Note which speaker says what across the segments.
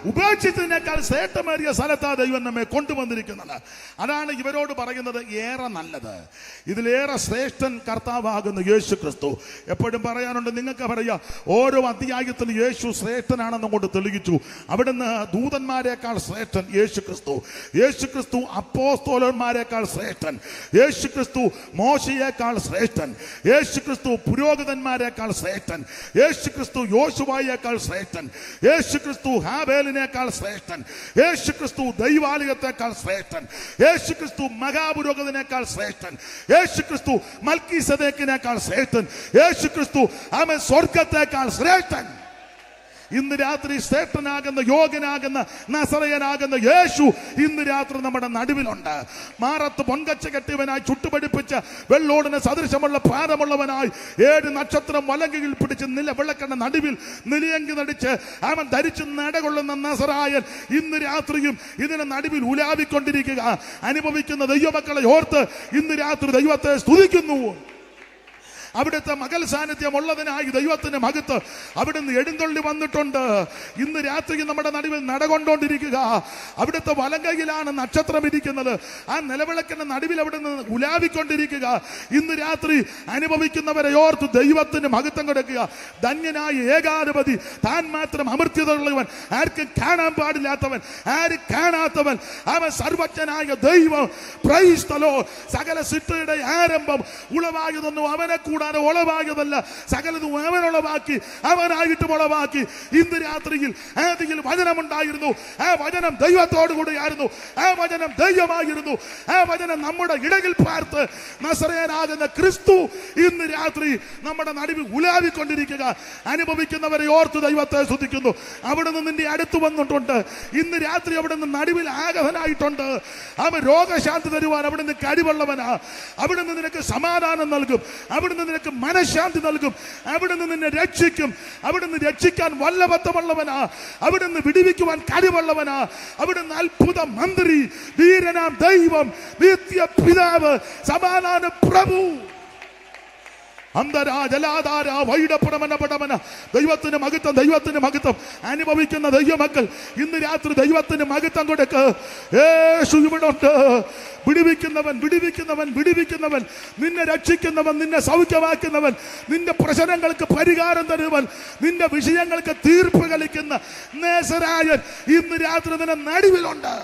Speaker 1: ഉപേക്ഷിച്ചതിനേക്കാൾ ശ്രേഷ്ഠമേറിയ സ്ഥലത്താ ദൈവം നമ്മെ കൊണ്ടുവന്നിരിക്കുന്നത്. അതാണ് ഇവരോട് പറയുന്നത് ഏറെ നല്ലത്, ഇതിലേറെ ശ്രേഷ്ഠൻ കർത്താവാകുന്ന യേശു ക്രിസ്തു. എപ്പോഴും പറയാനുണ്ട്, നിങ്ങൾക്ക് പറയാ ഓരോ അധ്യായത്തിൽ യേശു ശ്രേഷ്ഠനാണെന്ന് കൊണ്ട് തെളിയിച്ചു. അവിടുന്ന് ദൂതന്മാരെക്കാൾ ശ്രേഷ്ഠൻ യേശു ക്രിസ്തു, യേശു ക്രിസ്തു അപ്പോസ്തലന്മാരെക്കാൾ ശ്രേഷ്ഠൻ, യേശു ക്രിസ്തു മോശയേക്കാൾ ശ്രേഷ്ഠൻ, യേശു ക്രിസ്തു പുരോഹിതന്മാരെക്കാൾ ശ്രേഷ്ഠൻ, യേശു ക്രിസ്തു യോശുവയേക്കാൾ ശ്രേഷ്ഠൻ, യേശു ക്രിസ്തു ഹാബേലിനേക്കാൾ ശ്രേഷ്ഠൻ, യേശു ക്രിസ്തു ദൈവാലയത്തെക്കാൾ ശ്രേഷ്ഠൻ, യേശു ക്രിസ്തു മഹാപുരോഹിതനേക്കാൾ ശ്രേഷ്ഠൻ, യേശു ക്രിസ്തു മൽക്കീസദേക്കിനേക്കാൾ ശ്രേഷ്ഠൻ, യേശു ക്രിസ്തു അവൻ സ്വർഗത്തേക്കാൾ ശ്രേഷ്ഠൻ. ഇന്ന് രാത്രി ശ്രേഷ്ഠനാകുന്ന യോഗ്യനാകുന്ന നസറയനാകുന്ന യേശു ഇന്ന് രാത്രി നമ്മുടെ നടുവിലുണ്ട്. മാറത്ത് പൊൻകച്ച കെട്ടിയവനായി, ചുട്ടുപടിപ്പിച്ച വെള്ളോടിന് സദൃശമുള്ള പാദമുള്ളവനായി, 7 നക്ഷത്രം വലങ്കയിൽ പിടിച്ച് വിളക്കണ്ട നടുവിൽ നിലയങ്കി നടിച്ച് അവൻ ധരിച്ച് നടകൊള്ളുന്ന നസറായൻ ഇന്ന് രാത്രിയും ഇതിന് നടുവിൽ ഉലാവിക്കൊണ്ടിരിക്കുക. അനുഭവിക്കുന്ന ദൈവമക്കളെ ഓർത്ത് ഇന്ന് രാത്രി ദൈവത്തെ സ്തുതിക്കുന്നു. അവിടുത്തെ മകൾ സാന്നിധ്യം ഉള്ളതിനായി ദൈവത്തിന്റെ മകത്ത് അവിടുന്ന് എഴുന്നള്ളി വന്നിട്ടുണ്ട്. ഇന്ന് രാത്രി നമ്മുടെ നടുവിൽ നടകൊണ്ടോണ്ടിരിക്കുക. അവിടുത്തെ വലങ്കയിലാണ് നക്ഷത്രം ഇരിക്കുന്നത്. ആ നിലവിളക്കിന്റെ നടുവിൽ അവിടുന്ന് ഉലാവിക്കൊണ്ടിരിക്കുക. ഇന്ന് രാത്രി അനുഭവിക്കുന്നവരെ ഓർത്ത് ദൈവത്തിന് മഹത്വം കൊടുക്കുക. ധന്യനായ ഏകാധിപതി, താൻ മാത്രം അമർത്യതയുള്ളവൻ, ആർക്കും കാണാൻ പാടില്ലാത്തവൻ, ആരും കാണാത്തവൻ, അവൻ സർവജ്ഞനായ ദൈവം. Praise the Lord. സകല സൃഷ്ടിയുടെ ആരംഭം ഉളവായതൊന്നും അവനെ ഉളവായതല്ല, സകലതും അവനുളവാക്കി, അവനായിട്ട് ഉളവാക്കി. ഇന്ന് രാത്രിയിൽ ആദിയിൽ വചനമുണ്ടായിരുന്നു, ആ വചനം ദൈവത്തോടു കൂടിയായിരുന്നു, ആ വചനം ദൈവമായിരുന്നു, ആ വചനം നമ്മുടെ ഇടയിൽ പാർത്ത് നസറേയനാകുന്ന ക്രിസ്തു ഇന്ന് രാത്രി നമ്മുടെ നടുവിൽ ഉലാവിക്കൊണ്ടിരിക്കുക. അനുഭവിക്കുന്നവരെ ഓർത്ത് ദൈവത്തെ സ്തുതിക്കുന്നു. അവിടുന്ന് നിന്റെ അടുത്ത് വന്നിട്ടുണ്ട്. ഇന്ന് രാത്രി അവിടുന്ന് നടുവിൽ ആഗതനായിട്ടുണ്ട്. അവൻ രോഗശാന്തി തരുവാൻ അവിടുന്ന് കഴിവുള്ളവനാ. അവിടുന്ന് നിനക്ക് സമാധാനം നൽകും, അവിടുന്ന് നിനക്ക് മനഃശാന്തി നൽകും, അവിടുന്ന് നിന്നെ രക്ഷിക്കും. അവിടുന്ന് രക്ഷിക്കാൻ വല്ലഭത്വമുള്ളവനാ, അവിടുന്ന് വിടുവിക്കുവാൻ കഴിവുള്ളവനാ. അവിടുന്ന് അത്ഭുത മന്ത്രി, വീരനാം ദൈവം, നിത്യ പിതാവ്, സമാധാന പ്രഭു. ദൈവത്തിന് മഹത്വം, ദൈവത്തിന് മഹത്വം. അനുഭവിക്കുന്ന ദൈവമക്കൾ ഇന്ന് രാത്രി ദൈവത്തിന് മഹത്വം കൊടുക്ക്. യേശു ഇവിടെ ഉണ്ട്. വിടുവിക്കുന്നവൻ, വിടുവിക്കുന്നവൻ, വിടുവിക്കുന്നവൻ, നിന്നെ രക്ഷിക്കുന്നവൻ, നിന്നെ സൗഖ്യമാക്കുന്നവൻ, നിന്റെ പ്രശ്നങ്ങൾക്ക് പരിഹാരം തരുവൻ, നിന്റെ വിഷയങ്ങൾക്ക് തീർപ്പ് കളിക്കുന്ന നസറായൻ ഇന്ന് രാത്രി നിന്റെ നടുവിലുണ്ട്.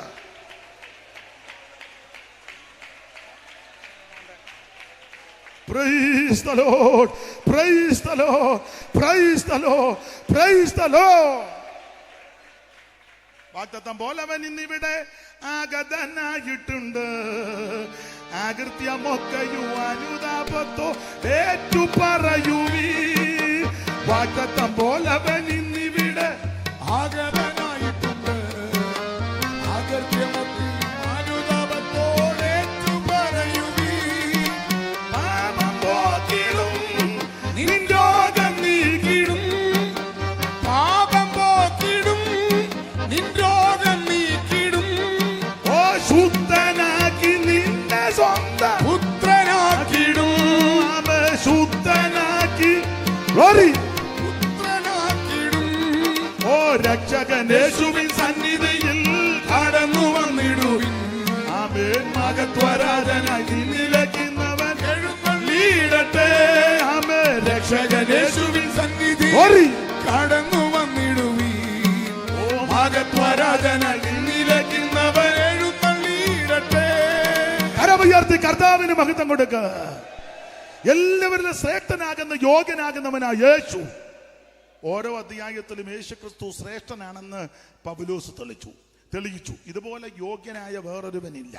Speaker 1: Praise the Lord, praise the Lord, praise the Lord, praise the Lord. വാഗ്ദത്തം പോലവൻ ഇന്നിവിടെ ആഗതനായിട്ടുണ്ട്. ആകൃത്യമൊക്കെയോ അനുതാപത്തോ ഏറ്റു പറയുവീ. വാഗ്ദത്തം പോലവൻ ഇന്നിവിടെ ആഗതനായിട്ടുണ്ട്. ആകൃത്യമൊക്കെ രക്ഷകനേശുവിൻ സന്നിധിയിൽ കടന്നു വന്നിടുവിൻ. ആമേൻ. മഹത്വരാജനായി നിലയ്ക്കുന്നവൻ എഴുന്നള്ളിയിടട്ടെ. ആമേൻ. രക്ഷകനേശുവിൻ സന്നിധിയിൽ കടന്നു വന്നിടുവിൻ. ഓ മഹത്വരാജനായി നിലയ്ക്കുന്നവൻ എഴുന്നള്ളിയിടട്ടെ. കരമുയർത്തി കർത്താവിന് മഹത്വം കൊടുക്കുക. എല്ലാവരിലും ശ്രേഷ്ഠനാകുന്ന യോഗ്യനാകുന്നവനാ യേശു. ഓരോ അധ്യായത്തിലും യേശു ക്രിസ്തു ശ്രേഷ്ഠനാണെന്ന് പൗലോസ് തെളിയിച്ചു. ഇതുപോലെ യോഗ്യനായ വേറൊരുവനില്ല.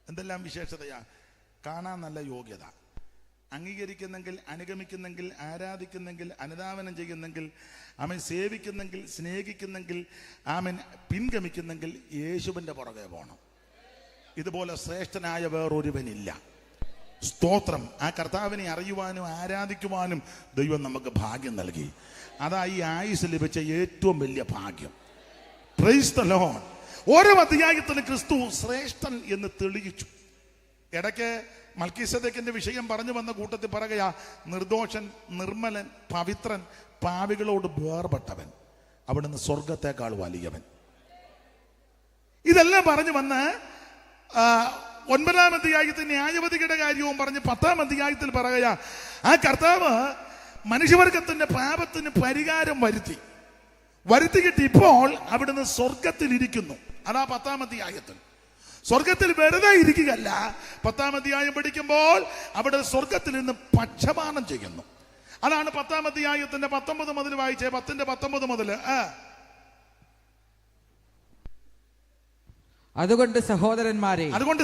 Speaker 1: എന്തെല്ലാം വിശേഷതയാ! കാണാൻ നല്ല യോഗ്യത, അംഗീകരിക്കുന്നെങ്കിൽ, അനുഗമിക്കുന്നെങ്കിൽ, ആരാധിക്കുന്നെങ്കിൽ, അനുധാവനം ചെയ്യുന്നെങ്കിൽ, അവൻ സേവിക്കുന്നെങ്കിൽ, സ്നേഹിക്കുന്നെങ്കിൽ, അവൻ പിൻഗമിക്കുന്നെങ്കിൽ യേശുവിൻ്റെ പുറകെ പോകണം. ഇതുപോലെ ശ്രേഷ്ഠനായ വേറൊരുവനില്ല. സ്തോത്രം. ആ കർത്താവിനെ അറിയുവാനും ആരാധിക്കുവാനും ദൈവം നമുക്ക് ഭാഗ്യം നൽകി. അതാ ഈ ആയുസ് ലഭിച്ച ഏറ്റവും വലിയ ഭാഗ്യം. Praise the Lord. ഓരോ അധ്യായത്തിലും ക്രിസ്തു ശ്രേഷ്ഠൻ എന്ന് തെളിയിച്ചു. ഇടയ്ക്ക് മൽക്കീസദേക്കിന്റെ വിഷയം പറഞ്ഞു വന്ന കൂട്ടത്തിൽ പറയുക, നിർദോഷൻ, നിർമ്മലൻ, പവിത്രൻ, പാപികളോട് വേർപെട്ടവൻ. അവിടുന്ന് സ്വർഗത്തെക്കാൾ വലിയവൻ. ഇതെല്ലാം പറഞ്ഞു വന്ന് 9-ാം അധ്യായത്തിൽ ന്യായവതിയുടെ കാര്യവും പറഞ്ഞ് 10-ാം അധ്യായത്തിൽ പറയുക, ആ കർത്താവ് മനുഷ്യവർഗത്തിന്റെ പാപത്തിന് പരിഹാരം വരുത്തിയിട്ട് ഇപ്പോൾ അവിടുന്ന് സ്വർഗത്തിൽ ഇരിക്കുന്നു. അതാ 10-ാം അധ്യായത്തിൽ. സ്വർഗത്തിൽ വെറുതെ ഇരിക്കുകയല്ല, 10-ാം അധ്യായം പഠിക്കുമ്പോൾ അവിടെ സ്വർഗത്തിൽ നിന്ന് പക്ഷപാതം ചെയ്യുന്നു. അതാണ് 10-ാം അധ്യായത്തിന്റെ 19 മുതൽ വായിച്ചേ. 10-ന്റെ 19 മുതൽ.
Speaker 2: അതുകൊണ്ട്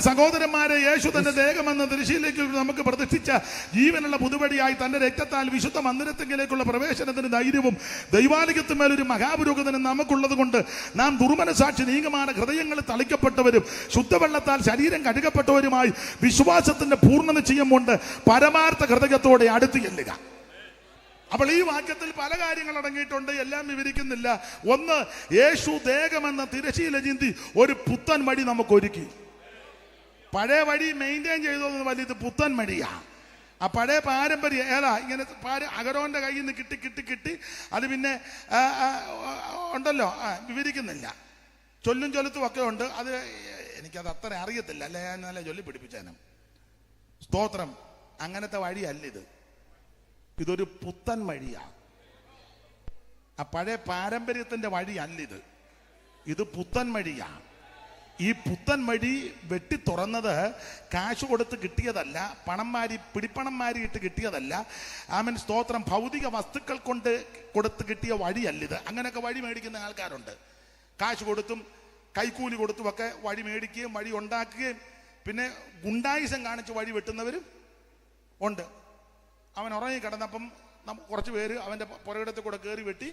Speaker 2: സഹോദരന്മാരെ യേശു തന്റെ ദേഹമെന്ന തിരശ്ശീലയ്ക്ക് നമുക്ക് പ്രതിഷ്ഠിച്ച ജീവനുള്ള പുതുവടിയായി തന്റെ രക്തത്താൽ വിശുദ്ധ മന്ദിരത്തിലേക്കുള്ള പ്രവേശനത്തിന് ധൈര്യവും ദൈവാലയത്തിന്മേലൊരു മഹാപുരോഹിതനും നമുക്കുള്ളത് കൊണ്ട് നാം ദുർമനസാക്ഷി നീങ്ങുമാന ഹൃദയങ്ങളിൽ തളിക്കപ്പെട്ടവരും ശുദ്ധവെള്ളത്താൽ ശരീരം കഴുകപ്പെട്ടവരുമായി വിശ്വാസത്തിന്റെ പൂർണ്ണ നിശ്ചയം കൊണ്ട് പരമാർത്ഥ ഹൃദയത്തോടെ അടുത്ത് ചെല്ലുക. അപ്പോൾ ഈ വാക്യത്തിൽ പല കാര്യങ്ങൾ അടങ്ങിയിട്ടുണ്ട്, എല്ലാം വിവരിക്കുന്നില്ല. ഒന്ന്, യേശു ദേഹമെന്ന തിരശ്ശീല ചിന്തി ഒരു പുത്തൻ വഴി നമുക്ക് ഒരുക്കി. പഴയ വഴി മെയിൻറ്റെയിൻ ചെയ്തോന്ന് വലിയത് പുത്തൻ വഴിയാ. ആ പഴയ പാരമ്പര്യം ഏതാ? ഇങ്ങനെ അഗരോന്റെ കയ്യിൽ നിന്ന് കിട്ടി അത് പിന്നെ ഉണ്ടല്ലോ, വിവരിക്കുന്നില്ല. ചൊല്ലും ചൊലുത്തും ഒക്കെ ഉണ്ട്. അത് എനിക്കത് അത്ര അറിയത്തില്ല, അല്ലെ ഞാൻ നല്ല ചൊല്ലി പിടിപ്പിച്ചേനും. സ്തോത്രം. അങ്ങനത്തെ വഴിയല്ല ഇത്. ഇതൊരു പുത്തൻ വഴിയാണ്. ആ പഴയ പാരമ്പര്യത്തിന്റെ വഴിയല്ലിത്. ഇത് പുത്തൻ വഴിയാണ്. ഈ പുത്തൻ വഴി വെട്ടി തുറന്നത് കാശ് കൊടുത്ത് കിട്ടിയതല്ല, പിടിപ്പണം മാരിയിട്ട് കിട്ടിയതല്ല. ആമേൻ, സ്തോത്രം. ഭൗതിക വസ്തുക്കൾ കൊണ്ട് കൊടുത്ത് കിട്ടിയ വഴിയല്ലിത്. അങ്ങനെയൊക്കെ വഴി മേടിക്കുന്ന ആൾക്കാരുണ്ട്. കാശ് കൊടുത്തും കൈക്കൂലി കൊടുത്തും ഒക്കെ വഴി മേടിക്കുകയും വഴി ഉണ്ടാക്കുകയും പിന്നെ ഗുണ്ടായുസം കാണിച്ച് വഴി വെട്ടുന്നവരും ഉണ്ട്. അവൻ ഉറങ്ങി കിടന്നപ്പം കുറച്ച് പേര് അവൻ്റെ പുറകിടത്തിൽ കൂടെ കയറി വെട്ടി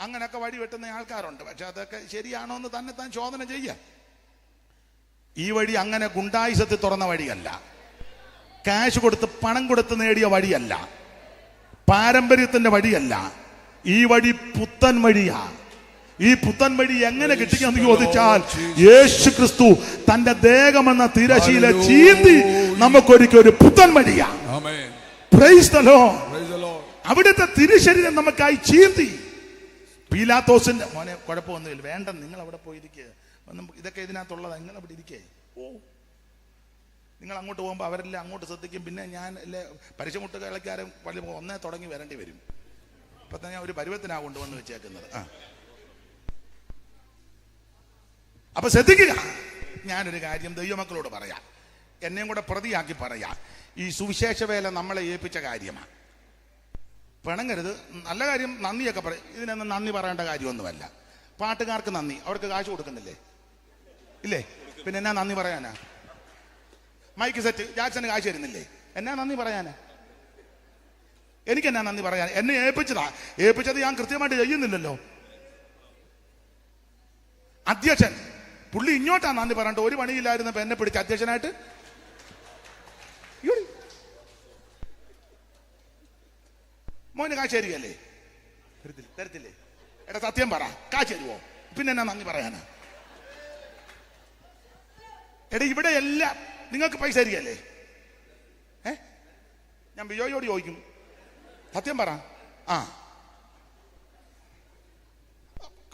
Speaker 2: അങ്ങനെയൊക്കെ വഴി വെട്ടുന്ന ആൾക്കാരുണ്ട്. പക്ഷെ അതൊക്കെ ശരിയാണോ എന്ന് തന്നെ താൻ ചോദന ചെയ്യുക. ഈ വഴി അങ്ങനെ ഗുണ്ടായുസത്തിൽ തുറന്ന വഴിയല്ല, കാശ് കൊടുത്ത് പണം കൊടുത്ത് നേടിയ വഴിയല്ല, പാരമ്പര്യത്തിന്റെ വഴിയല്ല. ഈ വഴി പുത്തൻ വഴിയാ. ഈ പുത്തൻ വഴി എങ്ങനെ കിട്ടിയെന്ന് ചോദിച്ചാൽ യേശു ക്രിസ്തു തന്റെ ദേഹമെന്ന തിരശ്ശീല ചീന്തി നമുക്കൊരുക്കിയ ഒരു പുത്തൻ വഴിയാ. Praise the Lord. അവിടുത്തെ തിരുശരീരം നമുക്കായി ചീന്തി. പീലാത്തോസിന്റെ മോനെ കുഴപ്പമൊന്നുമില്ല, വേണ്ട, നിങ്ങൾ അവിടെ പോയിരിക്കുക, ഇതൊക്കെ ഇതിനകത്തുള്ളതാ, നിങ്ങൾ അവിടെ ഇരിക്കേ. നിങ്ങൾ അങ്ങോട്ട് പോകുമ്പോൾ അവരെല്ലാം അങ്ങോട്ട് ശ്രദ്ധിക്കും. പിന്നെ ഞാൻ അല്ലേ പരിചമുട്ട് കളിക്കാരും പള്ളി ഒന്നേ തുടങ്ങി വരേണ്ടി വരും. ഇപ്പൊ തന്നെ ഒരു പരുവത്തിനാ കൊണ്ടുവന്ന് വെച്ചേക്കുന്നത്. അപ്പൊ ശ്രദ്ധിക്കുക. ഞാനൊരു കാര്യം ദൈവമക്കളോട് പറയാം, എന്നെയും കൂടെ പ്രതിയാക്കി പറയാം. ഈ സുവിശേഷ വേല നമ്മളെ ഏൽപ്പിച്ച കാര്യമാണ്. പിണങ്ങരുത്. നല്ല കാര്യം നന്ദിയൊക്കെ പറയും. ഇതിനൊന്നും നന്ദി പറയേണ്ട കാര്യമൊന്നുമല്ല. പാട്ടുകാർക്ക് നന്ദി, അവർക്ക് കാശ് കൊടുക്കുന്നില്ലേ? ഇല്ലേ? പിന്നെ എന്നാ നന്ദി പറയാനാ? മൈക്ക് സെറ്റ് ജാക്സന് കാശ് തരുന്നില്ലേ? എന്നാ നന്ദി പറയാനാ? എനിക്കെന്നാ നന്ദി പറയാൻ? എന്നെ ഏൽപ്പിച്ചത് ഞാൻ കൃത്യമായിട്ട് ചെയ്യുന്നില്ലല്ലോ. അധ്യക്ഷൻ പുള്ളി ഇങ്ങോട്ടാ നന്ദി പറയണ്ട. ഒരു പണിയില്ലായിരുന്നപ്പോ എന്നെ പിടിച്ച് അധ്യക്ഷനായിട്ട് മോന് കാശ് തരികയല്ലേ? തരത്തില്ലേ? എടാ സത്യം പറ, കാശ് തരുവോ? പിന്നെ എന്നാ നന്ദി പറയാനാ? എടാ ഇവിടെ എല്ലാം നിങ്ങൾക്ക് പൈസ തരികയല്ലേ? ഞാൻ ബിജോയോട് ചോദിക്കും, സത്യം പറ.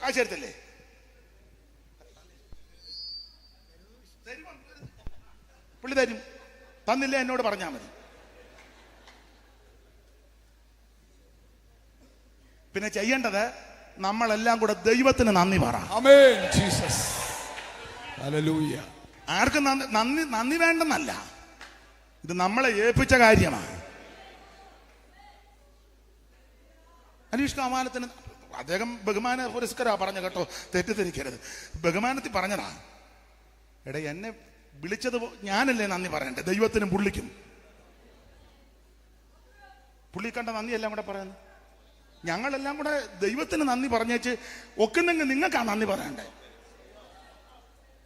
Speaker 2: കാശ് തരത്തില്ലേ? പുള്ളി തരും. തന്നില്ല എന്നോട് പറഞ്ഞാൽ മതി. പിന്നെ ചെയ്യേണ്ടത് നമ്മളെല്ലാം കൂടെ ദൈവത്തിന് നന്ദി പറ.
Speaker 3: ആമേൻ ജീസസ്. ഹല്ലേലൂയ.
Speaker 1: ആർക്കും നന്ദി വേണ്ടെന്നല്ല, ഇത് നമ്മളെ ഏൽപ്പിച്ച കാര്യമാണ്. അനീഷ് കാമാനത്തിന് അദ്ദേഹം ബഹുമാന പുരസ്കാരാ പറഞ്ഞ കേട്ടോ, തെറ്റിദ്ധരിക്കരുത്. ബഹുമാനത്തിൽ പറഞ്ഞതാ. എടാ എന്നെ വിളിച്ചത് ഞാനല്ലേ നന്ദി പറയണ്ടേ? ദൈവത്തിനും പുള്ളിക്കും. പുള്ളി കണ്ട നന്ദി എല്ലാം കൂടെ പറയുന്നത്. ഞങ്ങളെല്ലാം കൂടെ ദൈവത്തിന് നന്ദി പറഞ്ഞേച്ച് ഒക്കുന്നെങ്കിൽ നിങ്ങൾക്കാ നന്ദി പറയണ്ടേ?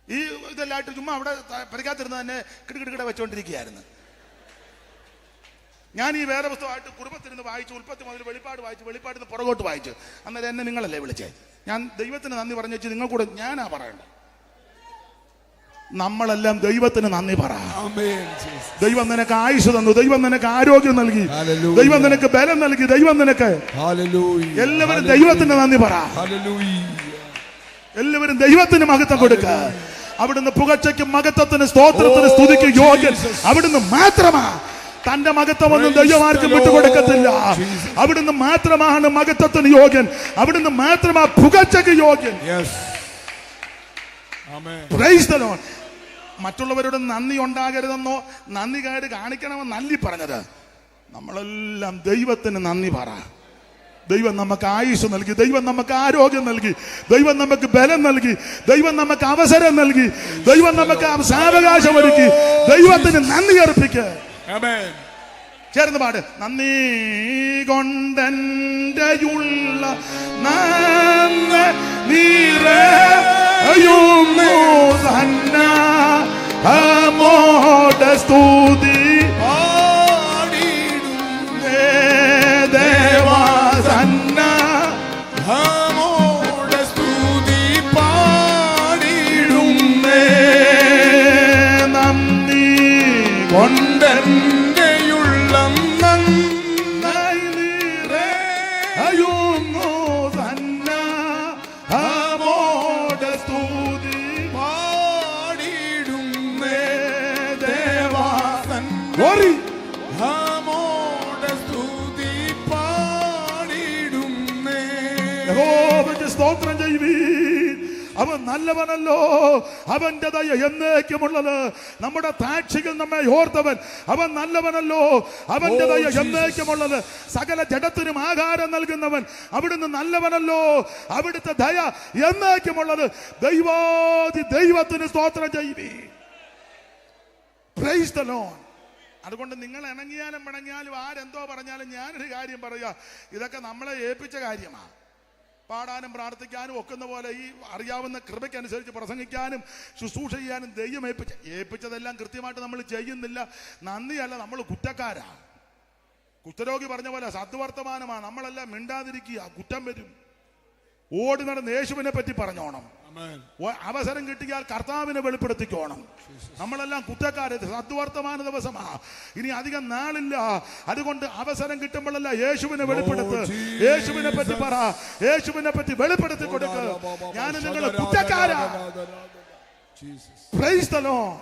Speaker 1: ഈ ഇതെല്ലായിട്ട് ചുമ്മാ അവിടെ പരിക്കാത്തിരുന്ന് തന്നെ കിടകിട വെച്ചോണ്ടിരിക്കുകയായിരുന്നു. ഞാൻ ഈ വേറെ പുസ്തകമായിട്ട് കുടുംബത്തിരുന്ന് വായിച്ചു, ഉൽപ്പത്തി മുതൽ വെളിപ്പാട് വായിച്ചു, വെളിപ്പാടിന്ന് പുറകോട്ട് വായിച്ചു. അന്നേരം എന്നെ നിങ്ങളല്ലേ വിളിച്ചേ? ഞാൻ ദൈവത്തിന് നന്ദി പറഞ്ഞു വെച്ച് നിങ്ങൾ കൂടെ ഞാനാ പറയണ്ടേ? നമ്മളെല്ലാം ദൈവത്തിന് നന്ദി പറ.
Speaker 3: Amen, Jesus.
Speaker 1: ദൈവം നിനക്ക് ആയുസ് തന്നു, ദൈവം നിനക്ക് ആരോഗ്യം നൽകി,
Speaker 3: Hallelujah.
Speaker 1: ദൈവം നിനക്ക് ബലം നൽകി, ദൈവം നിനക്ക്.
Speaker 3: Hallelujah.
Speaker 1: എല്ലാവരും ദൈവത്തിന് നന്ദി പറ.
Speaker 3: Hallelujah.
Speaker 1: എല്ലാവരും ദൈവത്തിന് മഹത്വം കൊടുക്ക. അവിടുന്ന് പുകഴ്ചയ്ക്കും മഹത്വത്തിന് സ്തോത്രത്തിന് സ്തുതിക്ക് യോഗ്യൻ അവിടുന്ന് മാത്രമാ. തന്റെ മഹത്വമൊന്നും ദൈവമാർക്കും വിട്ടുകൊടുക്കത്തില്ല. അവിടുന്ന് മാത്രമാണ് മഹത്വത്തിന് യോഗ്യൻ, അവിടുന്ന് മാത്രമാ പുകഴ്ചയ്ക്ക് യോഗ്യൻ.
Speaker 3: Yes. Amen.
Speaker 1: Praise the Lord. മറ്റുള്ളവരോട് നന്ദി ഉണ്ടാകരുതെന്നോ നന്ദി കേട് കാണിക്കണമെന്നല്ല പറഞ്ഞത്. നമ്മളെല്ലാം ദൈവത്തിന് നന്ദി പറ. ദൈവം നമുക്ക് ആയുസ് നൽകി, ദൈവം നമുക്ക് ആരോഗ്യം നൽകി, ദൈവം നമുക്ക് ബലം നൽകി, ദൈവം നമുക്ക് അവസരം നൽകി, ദൈവം നമുക്ക് സാവകാശം ഒരുക്കി. ദൈവത്തിന് നന്ദി അർപ്പിക്കുക.
Speaker 3: Amen.
Speaker 1: ചേർന്ന് പാട്. നന്ദി കൊണ്ടെൻ്റെയുള്ള നീറയുന്നു തന്നെ അമോടെ സ്തുതി പാടിടുന്നേ ദേവാ സന്ന
Speaker 3: അമോടെ സ്തുതി പാടിടുന്നേ
Speaker 1: നന്ദി കൊണ്ടൻ സ്തോത്രം ചെയ്യുവീ. അവൻ നല്ലവനല്ലോ, അവന്റെ ദയ എന്നേക്കുമുള്ളത്. നമ്മുടെ താക്ഷികൾ നമ്മെ ഓർത്തവൻ, അവൻ നല്ലവനല്ലോ, അവന്റെ ദയ എന്നേക്കുമുള്ളത്. സകല ജഡത്തിനും ആഹാരം നൽകുന്നവൻ അവിടുന്ന് നല്ലവനല്ലോ, അവിടുത്തെ ദയ എന്നേക്കുമുള്ളത്. ദൈവത്തിന് സ്തോത്രം ചെയ്യുവീ. Praise the Lord. അതുകൊണ്ട് നിങ്ങൾ ഇണങ്ങിയാലും പിണങ്ങിയാലും ആരെന്തോ പറഞ്ഞാലും ഞാനൊരു കാര്യം പറയാ, ഇതൊക്കെ നമ്മളെ ഏൽപ്പിച്ച കാര്യമാണ്. പാടാനും പ്രാർത്ഥിക്കാനും ഒക്കുന്ന പോലെ ഈ അറിയാവുന്ന കൃപയ്ക്കനുസരിച്ച് പ്രസംഗിക്കാനും ശുശ്രൂഷ ചെയ്യാനും ദൈവം ഏൽപ്പിച്ചതെല്ലാം കൃത്യമായിട്ട് നമ്മൾ ചെയ്യുന്നില്ല. നന്ദിയല്ല, നമ്മൾ കുറ്റക്കാരാ. കുഷ്ഠരോഗി പറഞ്ഞ പോലെ സദ്വർത്തമാനമാണ്. നമ്മളെല്ലാം മിണ്ടാതിരിക്കുക, കുറ്റം വരും. ഓടി നടന്ന് യേശുവിനെ പറ്റി പറഞ്ഞോണം. അവസരം കിട്ടിയാൽ കർത്താവിനെ വെളിപ്പെടുത്തിക്കോണം. നമ്മളെല്ലാം കുറ്റക്കാര്. സദ്വർത്തമാന ദിവസമാ, ഇനി അധികം നാളില്ല. അതുകൊണ്ട് അവസരം കിട്ടുമ്പോഴല്ല യേശുവിനെ വെളിപ്പെടുത്ത്, യേശുവിനെ പറ്റി പറ, യേശുവിനെ പറ്റി വെളിപ്പെടുത്തി കൊടുക്ക്. ഞാൻ നിങ്ങൾ കുറ്റക്കാരാ. Praise the Lord.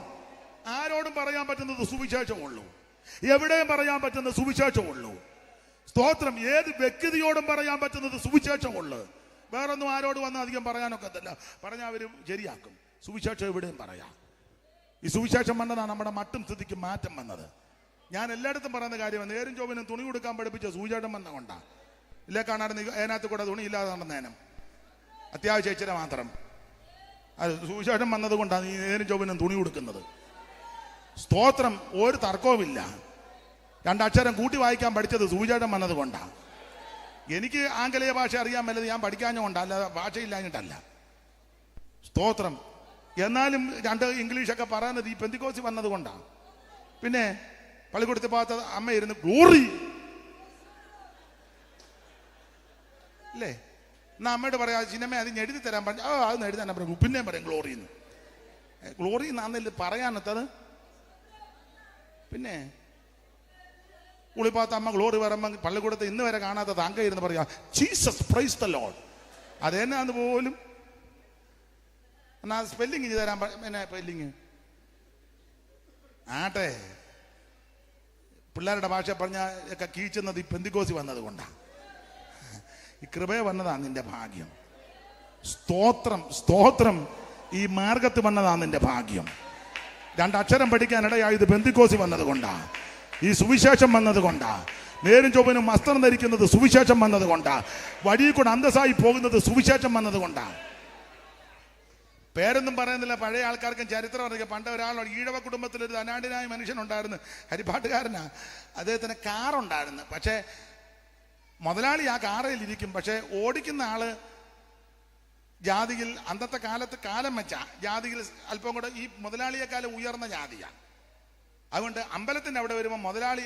Speaker 1: ആരോടും പറയാൻ പറ്റുന്നത് സുവിശേഷമുള്ളൂ, എവിടെയും പറയാൻ പറ്റുന്ന സുവിശേഷമുള്ളൂ. സ്തോത്രം. ഏത് വ്യക്തിയോടും പറയാൻ പറ്റുന്നത് സുവിശേഷമുള്ളൂ. വേറൊന്നും ആരോട് വന്ന് അധികം പറയാനൊക്കത്തില്ല. പറഞ്ഞാൽ അവരും ശരിയാക്കും. സുവിശേഷം എവിടെയും പറയാം. ഈ സുവിശേഷം വന്നതാണ് നമ്മുടെ മട്ടും സ്ഥിതിക്ക് മാറ്റം വന്നത്. ഞാൻ എല്ലായിടത്തും പറയുന്ന കാര്യം, നേരും ചൊവ്വനും തുണി കൊടുക്കാൻ പഠിപ്പിച്ച സുവിശേഷം വന്ന കൊണ്ടാണ്. ഇല്ലേ കാണാതെ അതിനകത്ത് കൂടെ തുണി ഇല്ലാതെ നടന്നേനം, അത്യാവശ്യം ഇച്ചിരി മാത്രം. അത് സുവിശേഷം വന്നത് കൊണ്ടാണ് ഈ നേരും ചൊവ്വനും തുണി കൊടുക്കുന്നത്. സ്തോത്രം. ഒരു തർക്കവുമില്ല. രണ്ടക്ഷരം കൂട്ടി വായിക്കാൻ പഠിച്ചത് സുവിശേഷം വന്നത് കൊണ്ടാണ്. എനിക്ക് ആംഗലേയ ഭാഷ അറിയാൻ മേലത് ഞാൻ പഠിക്കാഞ്ഞുകൊണ്ടല്ല, അല്ലാതെ ഭാഷയില്ലാഞ്ഞിട്ടല്ല. സ്തോത്രം. എന്നാലും രണ്ട് ഇംഗ്ലീഷൊക്കെ പറയുന്നത് ഈ പെന്തിക്കോസി വന്നത് കൊണ്ടാണ്. പിന്നെ പള്ളിക്കൂടത്തിൽ ഭാഗത്ത് അമ്മ ഇരുന്ന് ഗ്ലോറി അല്ലേ, എന്നാ അമ്മയോട് പറയാ സിനിമ അതിന് എഴുതി തരാൻ പറഞ്ഞു. അതൊന്ന് എഴുതാൻ പറഞ്ഞു. പിന്നെയും പറയും ഗ്ലോറിന്ന്. ഗ്ലോറി എന്നാന്നില്ല പറയാനത്തത്. പിന്നെ ഉളിപ്പാത്ത അമ്മ ഗ്ലോറി പറയുമ്പോൾ പള്ളിക്കൂടത്ത് ഇന്ന് വരെ കാണാത്ത താങ്ക ഇരുന്ന് പറയാ ജീസസ് പ്രൈസ് ദി ലോർഡ്. അതെന്നാന്ന് പോലും. എന്നാ സ്പെല്ലിങ് ചെയ്ത് തരാൻ. എന്നാ സ്പെല്ലിങ് ആട്ടെ, പിള്ളേരുടെ ഭാഷ പറഞ്ഞ ഒക്കെ കീച്ചുന്നത് ഈ പെന്തിക്കോസി വന്നത് കൊണ്ടാണ്. ഈ കൃപയെ വന്നതാണ് നിന്റെ ഭാഗ്യം. സ്തോത്രം. സ്തോത്രം. ഈ മാർഗത്ത് വന്നതാണ് നിന്റെ ഭാഗ്യം. രണ്ടക്ഷരം പഠിക്കാനിടയായത് പെന്തിക്കോസി വന്നത് കൊണ്ടാണ്. ഈ സുവിശേഷം വന്നത് കൊണ്ടാ. നേരും ചൊവ്വനും വസ്ത്രം ധരിക്കുന്നത് സുവിശേഷം വന്നത് കൊണ്ടാ. വഴിയിൽ കൂടെ അന്തസ്സായി പോകുന്നത് സുവിശേഷം വന്നത് കൊണ്ടാ. പേരൊന്നും പറയുന്നില്ല. പഴയ ആൾക്കാർക്കും ചരിത്രം അറിയാം. പണ്ട് ഒരാൾ ഈഴവ കുടുംബത്തിലൊരു ധനാഢ്യനായ മനുഷ്യനുണ്ടായിരുന്നു, ഹരിപ്പാട്ടുകാരനാ. അദ്ദേഹത്തിന് കാറുണ്ടായിരുന്നു. പക്ഷേ മുതലാളി ആ കാറയിൽ ഇരിക്കും. പക്ഷേ ഓടിക്കുന്ന ആള് ജാതിയിൽ അന്നത്തെ കാലത്ത് കാലം വെച്ച ജാതിയിൽ അല്പം കൂടെ ഈ മുതലാളിയെക്കാലം ഉയർന്ന ജാതിയാണ്. അതുകൊണ്ട് അമ്പലത്തിൻ്റെ അവിടെ വരുമ്പോൾ മുതലാളി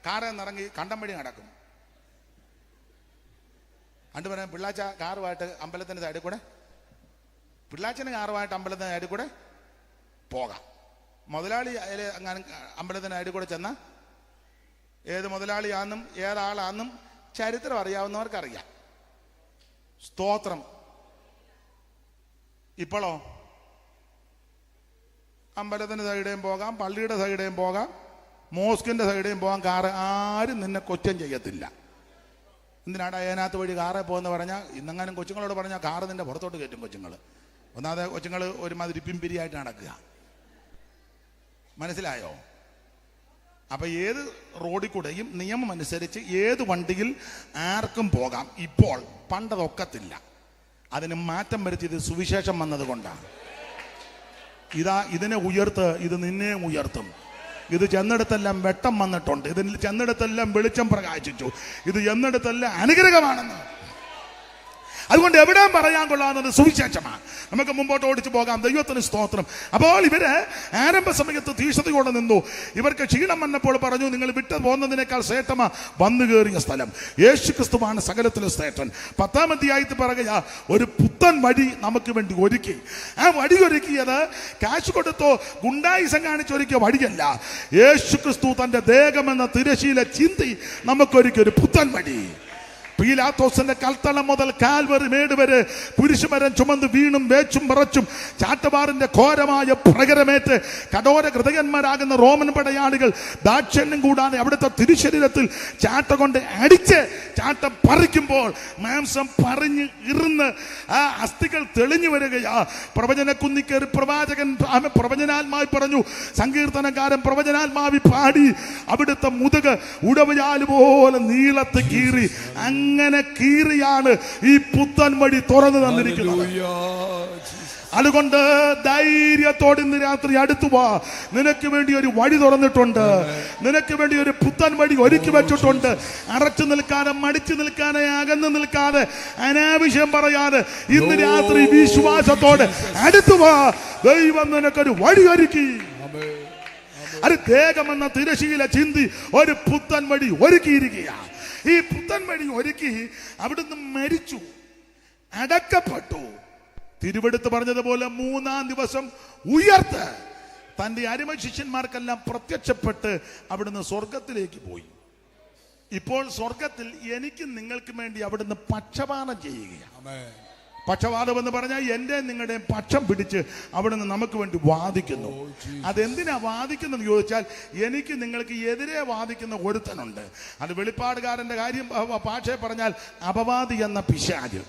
Speaker 1: കാറിൽ നിന്നിറങ്ങി കണ്ടം വഴി നടക്കും. അണ്ട് പറയാം പിള്ളാച്ച കാറുമായിട്ട് അമ്പലത്തിൻ്റെ സൈഡിൽ കൂടെ, പിള്ളാച്ചന് കാറുമായിട്ട് അമ്പലത്തിൻ്റെ സൈഡിൽ കൂടെ
Speaker 2: പോകാം. മുതലാളി അതിൽ അങ്ങനെ അമ്പലത്തിൻ്റെ അടി കൂടെ ചെന്ന ഏത് മുതലാളിയാണെന്നും ഏതാളാണെന്നും ചരിത്രം അറിയാവുന്നവർക്കറിയാം. സ്തോത്രം. ഇപ്പോഴോ അമ്പലത്തിൻ്റെ സൈഡേയും പോകാം, പള്ളിയുടെ സൈഡേയും പോകാം, മോസ്കിൻ്റെ സൈഡേയും പോകാം. കാറ് ആരും നിന്നെ കൊച്ചം ചെയ്യത്തില്ല. എന്തിനാണ് അതിനകത്ത് വഴി കാറേ പോകുന്ന പറഞ്ഞാൽ, ഇന്നെങ്ങാനും കൊച്ചുങ്ങളോട് പറഞ്ഞാൽ കാറ് നിന്റെ പുറത്തോട്ട് കയറ്റും കൊച്ചുങ്ങൾ. ഒന്നാമതെ കൊച്ചുങ്ങൾ ഒരുമാതിരി പിമ്പിരിയായിട്ട് നടക്കുക. മനസ്സിലായോ? അപ്പൊ ഏത് റോഡിൽ കൂടെയും നിയമം അനുസരിച്ച് ഏത് വണ്ടിയിൽ ആർക്കും പോകാം. ഇപ്പോൾ പണ്ടതൊക്കത്തില്ല. അതിന് മാറ്റം വരുത്തിയത് സുവിശേഷം വന്നതുകൊണ്ടാണ്. ഇതിനെ ഉയർത്ത്, ഇത് നിന്നെ ഉയർത്തും. ഇത് ചെന്നിടത്തെല്ലാം വെട്ടം വന്നിട്ടുണ്ട്, ഇതിൽ ചെന്നിടത്തെല്ലാം വെളിച്ചം പ്രകാശിച്ചു, ഇത് ചെന്നിടത്തെല്ലാം അനുഗ്രഹമാണെന്ന്. അതുകൊണ്ട് എവിടെയും പറയാൻ കൊള്ളാവുന്നത് സുവിശേഷമാണ്. നമുക്ക് മുമ്പോട്ട് ഓടിച്ചു പോകാം. ദൈവത്തിന് സ്തോത്രം. അപ്പോൾ ഇവര് ആരംഭ സമയത്ത് തീഷ്ണതയോടെ നിന്നു. ഇവർക്ക് ക്ഷീണം വന്നപ്പോൾ പറഞ്ഞു, നിങ്ങൾ വിട്ടു പോകുന്നതിനേക്കാൾ ശ്രേഷ്ഠമാ വന്നു കയറിയ സ്ഥലം. യേശു ക്രിസ്തുവാണ് സകലത്തിലും ശ്രേഷ്ഠൻ. 10-ാം അധ്യായത്തിൽ പറയുക, ഒരു പുത്തൻ വഴി നമുക്ക് വേണ്ടി ഒരുക്കി. ആ വഴി ഒരുക്കിയത് കാശ് കൊടുത്തോ ഗുണ്ടായിസം കാണിച്ചൊരുക്കിയ വഴിയല്ല. യേശു ക്രിസ്തു തന്റെ ദേഹമെന്ന തിരശീല ചിന്തി നമുക്കൊരുക്കിയ ഒരു പുത്തൻ വഴി. പീലാത്തോസിന്റെ കൽത്തളം മുതൽ കാൽവറി മേട് വരെ കുരിശുമരം ചുമന്ന് വീണും വേച്ചും വിറച്ചും ചാട്ടവാറിന്റെ ഘോരമായ പ്രകരമേറ്റ് കഠോര ഹൃദയന്മാരാകുന്ന റോമൻ പടയാളികൾ ദാക്ഷിണ്യം കൂടാതെ അവിടുത്തെ തിരുശരീരത്തിൽ ചാട്ട കൊണ്ട് അടിച്ച് ചാട്ടം പറിക്കുമ്പോൾ മാംസം പറഞ്ഞ് ഇറുന്ന് ആ അസ്ഥികൾ തെളിഞ്ഞു വരികയാ. പ്രവചന കുന്നിക്കേറി പ്രവാചകൻ പ്രവചനാത്മാവി പറഞ്ഞു, സങ്കീർത്തനക്കാരൻ പ്രവചനാത്മാവി പാടി, അവിടുത്തെ മുതുക് ഉടവയാല് പോലെ നീളത്ത് കീറി. അങ്ങനെ കീറിയാണ് ഈ പുത്തൻ വഴി തുറന്നു തന്നിരിക്കുന്നത്. അതുകൊണ്ട് ധൈര്യത്തോടെ ഇന്ന് രാത്രി അടുത്തു വാ. നിനക്ക് വേണ്ടി ഒരു വഴി തുറന്നിട്ടുണ്ട്. നിനക്ക് വേണ്ടി ഒരു പുത്തൻ വഴി ഒരുക്കി വെച്ചിട്ടുണ്ട്. അറച്ചു നിൽക്കാതെ, മടിച്ചു നിൽക്കാതെ, അകന്നു നിൽക്കാതെ, അനാവശ്യം പറയാതെ ഇന്ന് രാത്രി വിശ്വാസത്തോടെ അടുത്തു വാ. ദൈവം നിനക്കൊരു വഴി ഒരുക്കി. അത് ദേഹമെന്ന തിരശീല ചിന്തി ഒരു പുത്തൻ വഴി ഒരുക്കിയിരിക്കുകയാണ്. ഈ പുത്തൻ വഴി ഒരുക്കി അവിടുന്ന് മരിച്ചു, അടക്കപ്പെട്ടു. തിരുവെടുത്ത് പറഞ്ഞതുപോലെ 3-ാം ദിവസം ഉയർത്ത് തന്റെ അരിമ ശിഷ്യന്മാർക്കെല്ലാം പ്രത്യക്ഷപ്പെട്ട് അവിടുന്ന് സ്വർഗത്തിലേക്ക് പോയി. ഇപ്പോൾ സ്വർഗത്തിൽ എനിക്കും നിങ്ങൾക്കും വേണ്ടി അവിടുന്ന് പക്ഷപാതം ചെയ്യുകയാണ്. പക്ഷപാതം എന്ന് പറഞ്ഞാൽ എന്റെ നിങ്ങളുടെയും പക്ഷം പിടിച്ച് അവിടുന്ന് നമുക്ക് വേണ്ടി വാദിക്കുന്നു. അതെന്തിനാ വാദിക്കുന്നത് ചോദിച്ചാൽ, എനിക്ക് നിങ്ങൾക്ക് എതിരെ വാദിക്കുന്ന ഒരുത്തനുണ്ട്. അത് വെളിപ്പാടുകാരന്റെ കാര്യം ഭാഷയെ പറഞ്ഞാൽ അപവാദി എന്ന പിശാച്.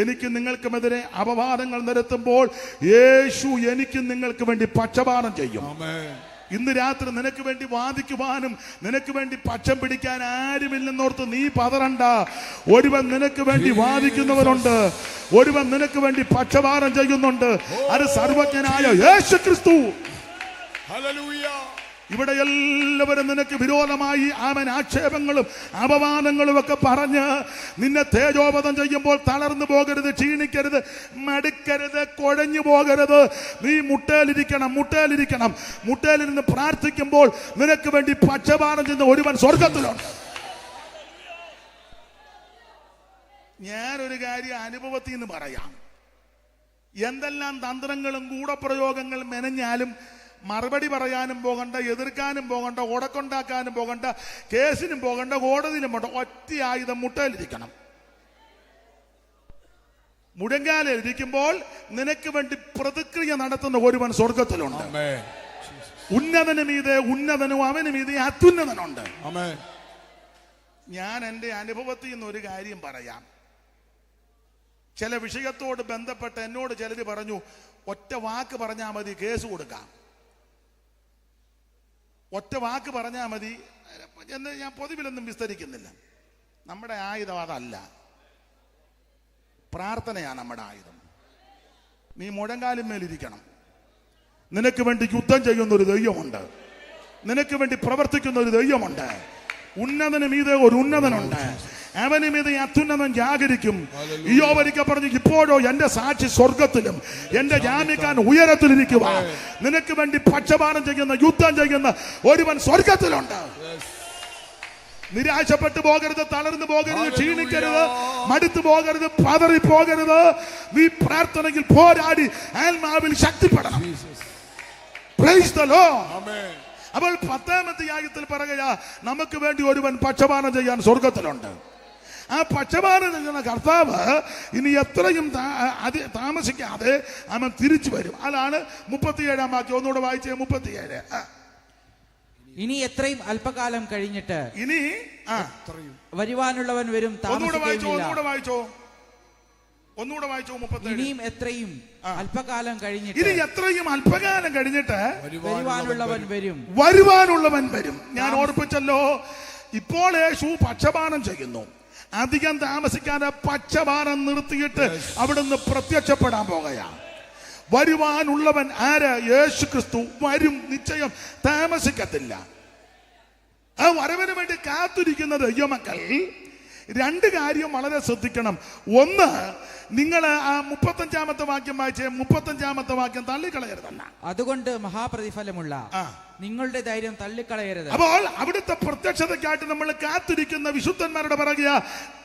Speaker 2: എനിക്ക് നിങ്ങൾക്കുമെതിരെ അപവാദങ്ങൾ നിരത്തുമ്പോൾ യേശു എനിക്കും നിങ്ങൾക്ക് വേണ്ടി പക്ഷപാതം ചെയ്യും. ഇന്ന് രാത്രി നിനക്ക് വേണ്ടി വാദിക്കുവാനും നിനക്ക് വേണ്ടി പക്ഷം പിടിക്കാൻ ആരുമില്ലെന്നോർത്ത് നീ പതറണ്ട. ഒരുവൻ നിനക്ക് വേണ്ടി വാദിക്കുന്നവനുണ്ട്, ഒരുവൻ നിനക്ക് വേണ്ടി പക്ഷപാതം ചെയ്യുന്നുണ്ട്. അത് സർവജ്ഞനായ യേശു ക്രിസ്തു. ഇവിടെ എല്ലാവരും നിനക്ക് വിരോധമായി ആക്ഷേപങ്ങളും അപമാനങ്ങളും ഒക്കെ പറഞ്ഞ് നിന്നെ തേജോവധം ചെയ്യുമ്പോൾ തളർന്നു പോകരുത്, ക്ഷീണിക്കരുത്, മടുക്കരുത്, കുഴഞ്ഞു പോകരുത്. നീ മുട്ടേലിരിക്കണം. മുട്ടേലിരുന്ന് പ്രാർത്ഥിക്കുമ്പോൾ നിനക്ക് വേണ്ടി പക്ഷപാതം ചെയ്യുന്ന ഒരുവൻ സ്വർഗത്തിലുണ്ട്. ഞാനൊരു കാര്യം അനുഭവത്തിൽ നിന്ന് പറയാം. എന്തെല്ലാം തന്ത്രങ്ങളും ഗൂഢപ്രയോഗങ്ങൾ മെനഞ്ഞാലും മറുപടി പറയാനും പോകണ്ട, എതിർക്കാനും പോകണ്ട, ഉടക്കുണ്ടാക്കാനും പോകണ്ട, കേസിനും പോകണ്ട, കോടതിയിലും പോകണ്ട. ഒറ്റ ആയുധം മുട്ടയിലിരിക്കണം. മുഴങ്കാലിരിക്കുമ്പോൾ നിനക്ക് വേണ്ടി പ്രതിക്രിയ നടത്തുന്ന ഒരുവൻ സ്വർഗത്തിലുണ്ട്. ഉന്നതന് മീതെ ഉന്നതനും അവന് മീതെ അത്യുന്നതനുണ്ട്. ഞാൻ എൻ്റെ അനുഭവത്തിൽ നിന്ന് ഒരു കാര്യം പറയാം. ചില വിഷയത്തോട് ബന്ധപ്പെട്ട് എന്നോട് ചിലർ പറഞ്ഞു, ഒറ്റ വാക്ക് പറഞ്ഞാൽ മതി കേസ് കൊടുക്കാം, ഒറ്റ വാക്ക് പറഞ്ഞാൽ മതി എന്ന്. ഞാൻ പൊതുവിലൊന്നും വിസ്തരിക്കുന്നില്ല. നമ്മുടെ ആയുധം അതല്ല, പ്രാർത്ഥനയാണ് നമ്മുടെ ആയുധം. നീ മുഴങ്കാലും മേലിരിക്കണം. നിനക്ക് വേണ്ടി യുദ്ധം ചെയ്യുന്ന ഒരു ദൈവമുണ്ട്, നിനക്ക് വേണ്ടി പ്രവർത്തിക്കുന്ന ഒരു ദൈവമുണ്ട്. ഉന്നതന് മീതെ ഒരു ഉന്നതനുണ്ട്, അവന് മീതെ അത്യുന്നതൻ ജാഗരിക്കും. ഇയ്യോബ് പറഞ്ഞു, ഇപ്പോഴോ എന്റെ സാക്ഷി സ്വർഗത്തിലും എന്റെ ജാമ്യക്കാരൻ ഉയരത്തിലിരിക്കുക. നിനക്ക് വേണ്ടി പക്ഷപാതം ചെയ്യുന്ന, യുദ്ധം ചെയ്യുന്ന ഒരുവൻ സ്വർഗത്തിലുണ്ട്. നിരാശപ്പെട്ടു പോകരുത്, തളർന്നു പോകരുത്, ക്ഷീണിക്കരുത്, മടുത്തു പോകരുത്, പതറി പോകരുത്. നീ പ്രാർത്ഥനയിൽ പോരാടി ആത്മാവിൽ ശക്തിപ്പെടണം.
Speaker 1: Praise the Lord.
Speaker 3: Amen.
Speaker 1: അപ്പോൾ 10-ാം അധ്യായത്തിൽ പറയുക, നമുക്ക് വേണ്ടി ഒരുവൻ പക്ഷപാതം ചെയ്യാൻ സ്വർഗത്തിലുണ്ട്. ആ പക്ഷപാതം ചെയ്യുന്ന കർത്താവ് ഇനി എത്രയും താമസിക്കാതെ അവൻ തിരിച്ചു വരും. അതാണ് 37-ാം വാക്യം. ഒന്നുകൂടെ വായിച്ചേ, 37.
Speaker 2: ഇനി എത്രയും അല്പകാലം കഴിഞ്ഞിട്ട്
Speaker 1: ഇനി
Speaker 2: വരുവാനുള്ളവൻ വരും,
Speaker 1: ഒന്നുകൂടെ വായിച്ചോ 37.
Speaker 2: ഇനിയും എത്രയും അല്പകാലം കഴിഞ്ഞിട്ട്,
Speaker 1: ഇനി എത്രയും അല്പകാലം കഴിഞ്ഞിട്ട്
Speaker 2: വരുവാനുള്ളവൻ വരും.
Speaker 1: ഞാൻ ഓർപ്പിച്ചല്ലോ, ഇപ്പോൾ യേശു പക്ഷപാതം ചെയ്യുന്നു. അധികം താമസിക്കാതെ പക്ഷപാതം നിർത്തിയിട്ട് അവിടുന്ന് പ്രത്യക്ഷപ്പെടാൻ പോകുകയാണ്. വരുവാനുള്ളവൻ ആര്? യേശു ക്രിസ്തു വരും, നിശ്ചയം, താമസിക്കത്തില്ല. ആ വരവിന് വേണ്ടി കാത്തിരിക്കുന്ന ദൈവമക്കൾ രണ്ട് കാര്യം വളരെ ശ്രദ്ധിക്കണം. ഒന്ന്, നിങ്ങൾ ആ 35-ാമത്തെ വാക്യം വായിച്ചേ. 35-ാമത്തെ വാക്യം തള്ളിക്കളയരുതെന്ന.
Speaker 2: അതുകൊണ്ട് മഹാപ്രതിഫലമുള്ള നിങ്ങളുടെ ധൈര്യം തള്ളിക്കളയരുത്.
Speaker 1: അപ്പോൾ അവിടുത്തെ പ്രത്യക്ഷതയ്ക്കായിട്ട് നമ്മൾ കാത്തിരിക്കുന്ന വിശുദ്ധന്മാരുടെ പറയുക,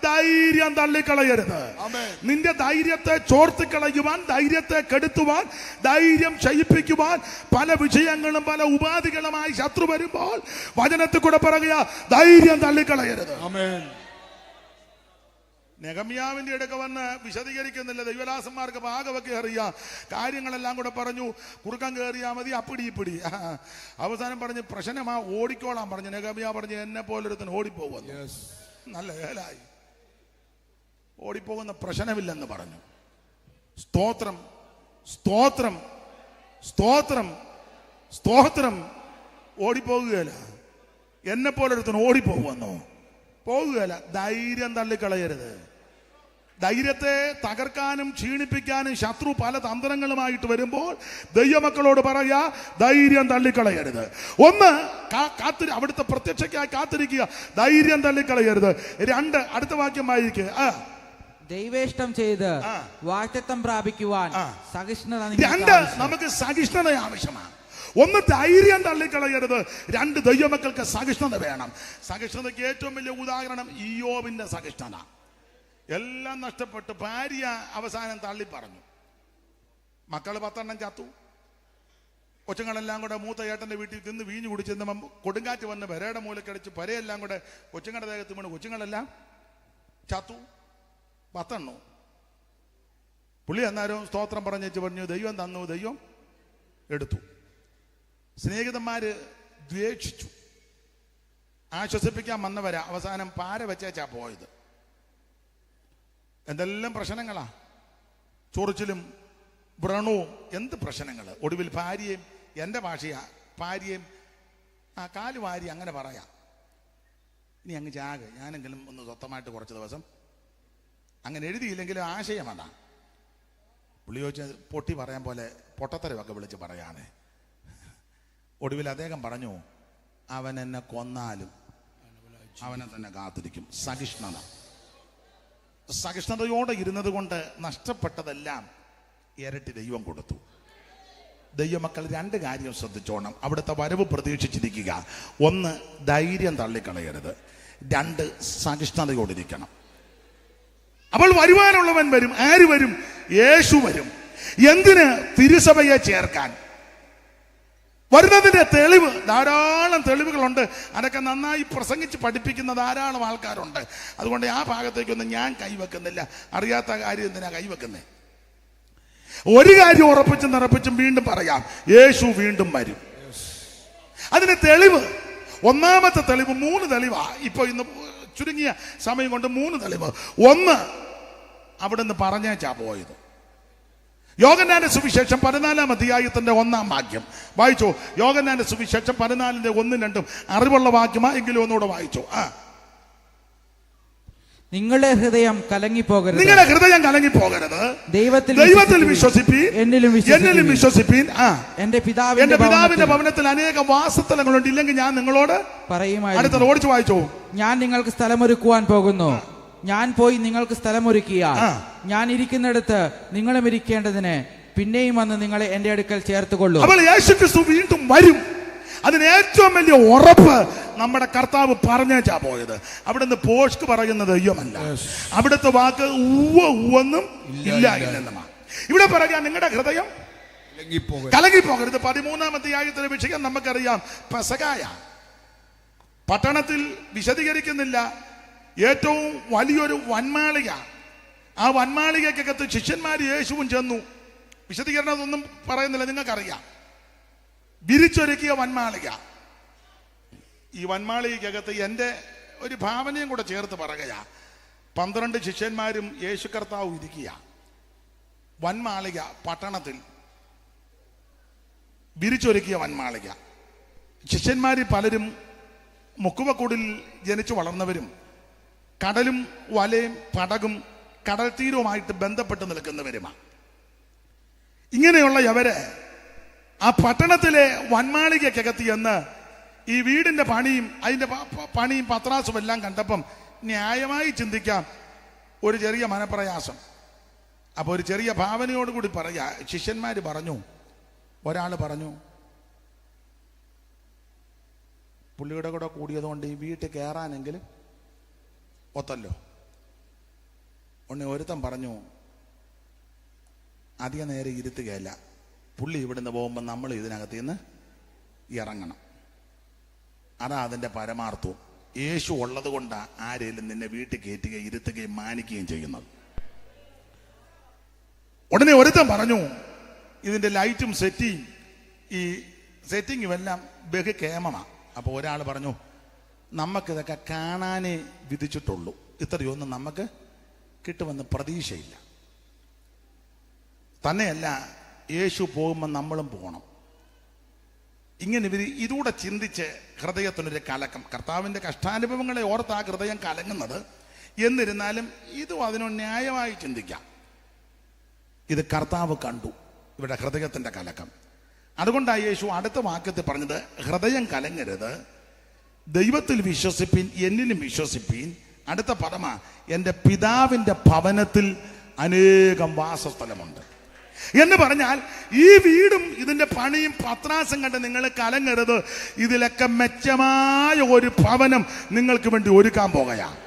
Speaker 1: ധൈര്യം തള്ളിക്കളയരുത്. നിന്റെ ധൈര്യത്തെ ചോർത്തിക്കളയുവാൻ, ധൈര്യത്തെ കെടുത്തുവാൻ, ധൈര്യം ക്ഷയിപ്പിക്കുവാൻ പല വിഷയങ്ങളും പല ഉപാധികളുമായി ശത്രു വരുമ്പോൾ വചനത്തിൽ കൂടെ പറയുക, ധൈര്യം തള്ളിക്കളയരുത്. നെഹമ്യാവിന്റെ ഇടയ്ക്ക് വന്ന് വിശദീകരിക്കുന്നില്ല. ദൈവദാസന്മാർക്ക് ഭാഗമൊക്കെ അറിയാം. കാര്യങ്ങളെല്ലാം കൂടെ പറഞ്ഞു. കുറുക്കം കയറിയാ മതി, അപ്പിടി ഇപ്പിടി. അവസാനം പറഞ്ഞ് പ്രശ്നമാ, ഓടിക്കോളാൻ പറഞ്ഞു. നെഹമ്യാ പറഞ്ഞു, എന്നെ പോലൊരുത്തൻ ഓടിപ്പോകുന്നു. നല്ല ഏലായി, ഓടിപ്പോകുന്ന പ്രശ്നമില്ലെന്ന് പറഞ്ഞു. സ്തോത്രം, സ്തോത്രം, സ്തോത്രം, സ്തോത്രം. ഓടിപ്പോകുകയല്ല, എന്നെ പോലൊരുത്തൻ ഓടിപ്പോകുന്നു. പോകുകയല്ല. ധൈര്യം തള്ളിക്കളയരുത്. ധൈര്യത്തെ തകർക്കാനും ക്ഷീണിപ്പിക്കാനും ശത്രു പല തന്ത്രങ്ങളുമായിട്ട് വരുമ്പോൾ ദൈവമക്കളോട് പറയാ, ധൈര്യം തള്ളിക്കളയരുത്. ഒന്ന്, അവിടുത്തെ പ്രത്യക്ഷയ്ക്കായി കാത്തിരിക്കുക, ധൈര്യം തള്ളിക്കളയരുത്. രണ്ട്, അടുത്ത വാക്യം വായിക്കുക.
Speaker 2: ദൈവേഷ്ടം ചെയ്ത് വാഗ്ദത്തം പ്രാപിക്കുവാൻ സഹിഷ്ണുത.
Speaker 1: രണ്ട്, നമുക്ക് സഹിഷ്ണുത ആവശ്യമാണ്. ഒന്ന്, ധൈര്യം തള്ളിക്കളയരുത്. രണ്ട്, ദൈവമക്കൾക്ക് സഹിഷ്ണുത വേണം. സഹിഷ്ണുതയ്ക്ക് ഏറ്റവും വലിയ ഉദാഹരണം ഇയ്യോബിന്റെ സഹിഷ്ണുത. എല്ലാം നഷ്ടപ്പെട്ട് ഭാര്യ അവസാനം തള്ളി പറഞ്ഞു. മക്കള് 10 ചത്തു. കൊച്ചുങ്ങളെല്ലാം കൂടെ മൂത്ത ഏട്ടന്റെ വീട്ടിൽ തിന്ന് വീഞ്ഞു കുടിച്ചെന്ന് കൊടുങ്കാറ്റ് വന്ന് പെരയുടെ മൂലക്കടിച്ച് പെരയെല്ലാം കൂടെ കൊച്ചുങ്ങളുടെ ദേഹത്ത് വീണ് കൊച്ചുങ്ങളെല്ലാം ചത്തു. 10. പുള്ളി അന്നേരം സ്തോത്രം പറഞ്ഞു, ദൈവം തന്നു, ദൈവം എടുത്തു. സ്നേഹിതന്മാര് ദ്വേഷിച്ചു. ആശ്വസിപ്പിക്കാൻ വന്നവരാ അവസാനം പാര വെച്ചാ പോയത്. എന്തെല്ലാം പ്രശ്നങ്ങളാ, ചൊറിച്ചിലും വ്രണവും, എന്ത് പ്രശ്നങ്ങൾ. ഒടുവിൽ ഭാര്യയും, എൻ്റെ ഭാഷയാ, ഭാര്യയും കാല് വാരി അങ്ങനെ പറയാം, ഇനി അങ്ങ് ചാകെ, ഞാനെങ്കിലും ഒന്ന് സ്വന്തമായിട്ട് കുറച്ച് ദിവസം. അങ്ങനെ എഴുതിയില്ലെങ്കിലും ആശയം അതാ. പുള്ളി ചോദിച്ചത് പൊട്ടി പറയാൻ പോലെ പൊട്ടത്തരമൊക്കെ വിളിച്ച് പറയാനേ. ഒടുവിൽ അദ്ദേഹം പറഞ്ഞു, അവൻ എന്നെ കൊന്നാലും അവനെ തന്നെ കാത്തിരിക്കും. സഹിഷ്ണുത. സഹിഷ്ണുതയോടെ ഇരുന്നത് കൊണ്ട് നഷ്ടപ്പെട്ടതെല്ലാം ഇരട്ടി ദൈവം കൊടുത്തു. ദൈവമക്കൾ രണ്ട് കാര്യം ശ്രദ്ധിച്ചോണം. അവിടുത്തെ വരവ് പ്രതീക്ഷിച്ചിരിക്കുക. ഒന്ന്, ധൈര്യം തള്ളിക്കളയരുത്. രണ്ട്, സഹിഷ്ണുതയോടിരിക്കണം. അപ്പോൾ വരുവാനുള്ളവൻ വരും. ആര് വരും? യേശു വരും. എന്തിന്? തിരുസഭയെ ചേർക്കാൻ. വരുന്നതിന്റെ തെളിവ്, ധാരാളം തെളിവുകളുണ്ട്. അതൊക്കെ നന്നായി പ്രസംഗിച്ച് പഠിപ്പിക്കുന്ന ധാരാളം ആൾക്കാരുണ്ട്. അതുകൊണ്ട് ആ ഭാഗത്തേക്കൊന്നും ഞാൻ കൈവെക്കുന്നില്ല. അറിയാത്ത കാര്യം എന്തിനാ കൈവെക്കുന്നേ? ഒരു കാര്യം ഉറപ്പിച്ചും നിറപ്പിച്ചും വീണ്ടും പറയാം, യേശു വീണ്ടും വരും. അതിന് തെളിവ്, ഒന്നാമത്തെ തെളിവ് 3 തെളിവാ. ഇപ്പൊ ഇന്ന് ചുരുങ്ങിയ സമയം കൊണ്ട് 3 തെളിവ്. ഒന്ന്, അവിടുന്ന് പറഞ്ഞേച്ചാ പോയത്. യോഹന്നാന്റെ സുവിശേഷം 14-ാം അധ്യായത്തിന്റെ 1-ാം വാക്യം വായിച്ചോ. യോഹന്നാന്റെ സുവിശേഷം 14-ന്റെ 1-2 അറിവുള്ള വാക്യമാ, എങ്കിലും ഒന്നുകൂടെ വായിച്ചോ.
Speaker 2: നിങ്ങളുടെ ഹൃദയം കലങ്ങിപ്പോകരുത്.
Speaker 1: നിങ്ങളുടെ ഹൃദയം കലങ്ങിപ്പോകരുത്. ദൈവത്തിൽ വിശ്വസിപ്പീൻ, എന്നിലും വിശ്വസിപ്പീൻ. എന്റെ പിതാവിന്റെ ഭവനത്തിൽ അനേകം വാസസ്ഥലങ്ങളുണ്ട്, ഇല്ലെങ്കിൽ ഞാൻ നിങ്ങളോട് പറയുമായിരുന്നു. അടുത്തത് ഓടിച്ചു വായിച്ചോ.
Speaker 2: ഞാൻ നിങ്ങൾക്ക് സ്ഥലമൊരുക്കുവാൻ പോകുന്നു. ഞാൻ പോയി നിങ്ങൾക്ക് സ്ഥലമൊരുക്കിയ ഞാൻ ഇരിക്കുന്നിടത്ത് നിങ്ങളും ഇരിക്കേണ്ടതിന് പിന്നെയും വന്ന് നിങ്ങളെ എന്റെ അടുക്കൽ ചേർത്തുകൊള്ളൂ.
Speaker 1: അപ്പോൾ യേശുക്രിസ്തു വീണ്ടും വരും. അതിന് ഏറ്റവും വലിയ ഉറപ്പ് നമ്മുടെ കർത്താവ് പറഞ്ഞേച്ചാ പോയത്. അവിടുന്ന് പോഷ്ക്ക് പറയുന്നത് ദൈവമല്ല. അവിടുത്തെ വാക്ക് ഉവ്വ ഉവ്വെന്നും ഇല്ല ഇല്ലെന്നുമാണ്. ഇവിടെ പറയാ, നിങ്ങളുടെ ഹൃദയം
Speaker 2: കലങ്ങിപ്പോകരുത്. 13-ാം അധ്യായത്തിലെ വിഷയം നമുക്കറിയാം, പെസഹായ. പട്ടണത്തിൽ വിശദീകരിക്കുന്നില്ല, ഏറ്റവും വലിയൊരു വന്മാളിക. ആ വന്മാളികക്കകത്ത് ശിഷ്യന്മാർ യേശുവും ചെന്നു. വിശദീകരണമൊന്നും പറയുന്നില്ല, നിങ്ങൾക്കറിയാം. വിരിച്ചൊരുക്കിയ വന്മാളിക. ഈ വന്മാളികക്കകത്ത് എൻ്റെ ഒരു ഭാവനയും കൂടെ ചേർത്ത് പറയുകയാ. 12 ശിഷ്യന്മാരും യേശു കർത്താവും ഇരിക്കുക. വന്മാളിക പട്ടണത്തിൽ വിരിച്ചൊരുക്കിയ വന്മാളിക. ശിഷ്യന്മാരിൽ പലരും മുക്കുവക്കൂടിൽ ജനിച്ചു വളർന്നവരും കടലും വലയും പടകും കടൽ തീരവുമായിട്ട് ബന്ധപ്പെട്ട് നിൽക്കുന്നവരുമാണ്. ഇങ്ങനെയുള്ള അവര് ആ പട്ടണത്തിലെ വന്മാളികക്കകത്ത് എന്ന് ഈ വീടിന്റെ പണിയും പത്രാസും എല്ലാം കണ്ടപ്പം ന്യായമായി ചിന്തിക്കാം ഒരു ചെറിയ മനപ്രയാസം. അപ്പൊ ഒരു ചെറിയ ഭാവനയോടുകൂടി പറയാ. ശിഷ്യന്മാര് പറഞ്ഞു, ഒരാൾ പറഞ്ഞു, പുള്ളിയുടെ കൂടെ കൂടിയതുകൊണ്ട് ഈ വീട്ടിൽ കയറാനെങ്കിലും ഒത്തല്ലോ. ഒരുത്തൻ പറഞ്ഞു, അധിക നേരം ഇരുത്തുകയല്ല, പുള്ളി ഇവിടുന്ന് പോകുമ്പോൾ നമ്മൾ ഇതിനകത്ത് നിന്ന് ഇറങ്ങണം. അതാ അതിൻ്റെ പരമാർത്ഥവും. യേശു ഉള്ളത് കൊണ്ടാണ് ആരെങ്കിലും നിന്നെ വീട്ടിൽ കയറ്റുകയും ഇരുത്തുകയും മാനിക്കുകയും ചെയ്യുന്നത്. ഉടനെ ഒരുത്തൻ പറഞ്ഞു, ഇതിൻ്റെ ലൈറ്റും ഈ സെറ്റിങ്ങും എല്ലാം ബഹുക്ഷേമമാണ്. അപ്പോൾ ഒരാൾ പറഞ്ഞു, നമുക്കിതൊക്കെ കാണാനേ വിധിച്ചിട്ടുള്ളൂ, ഇത്രയൊന്നും നമുക്ക് കിട്ടുമെന്ന് പ്രതീക്ഷയില്ല. തന്നെയല്ല, യേശു പോകുമ്പോൾ നമ്മളും പോകണം. ഇങ്ങനെ ഇതൂടെ ചിന്തിച്ച് ഹൃദയത്തിനൊരു കലക്കം. കർത്താവിൻ്റെ കഷ്ടാനുഭവങ്ങളെ ഓർത്ത് ആ ഹൃദയം കലങ്ങുന്നത്. എന്നിരുന്നാലും ഇതും അതിനോട് ന്യായമായി ചിന്തിക്കാം. ഇത് കർത്താവ് കണ്ടു, ഇവിടെ ഹൃദയത്തിൻ്റെ കലക്കം. അതുകൊണ്ടാണ് യേശു അടുത്ത വാക്യത്തിൽ പറഞ്ഞത്, ഹൃദയം കലങ്ങരുത്, ദൈവത്തിൽ വിശ്വസിപ്പീൻ, എന്നിലും വിശ്വസിപ്പീൻ. അടുത്ത പദമാ, എൻ്റെ പിതാവിൻ്റെ ഭവനത്തിൽ അനേകം വാസസ്ഥലമുണ്ട് എന്ന് പറഞ്ഞാൽ ഈ വീടും ഇതിന്റെ പണിയും പത്രാസം കണ്ട് നിങ്ങൾ കലങ്ങരുത്. ഇതിലൊക്കെ മെച്ചമായ ഒരു ഭവനം നിങ്ങൾക്ക് വേണ്ടി ഒരുക്കാൻ പോകുകയാണ്.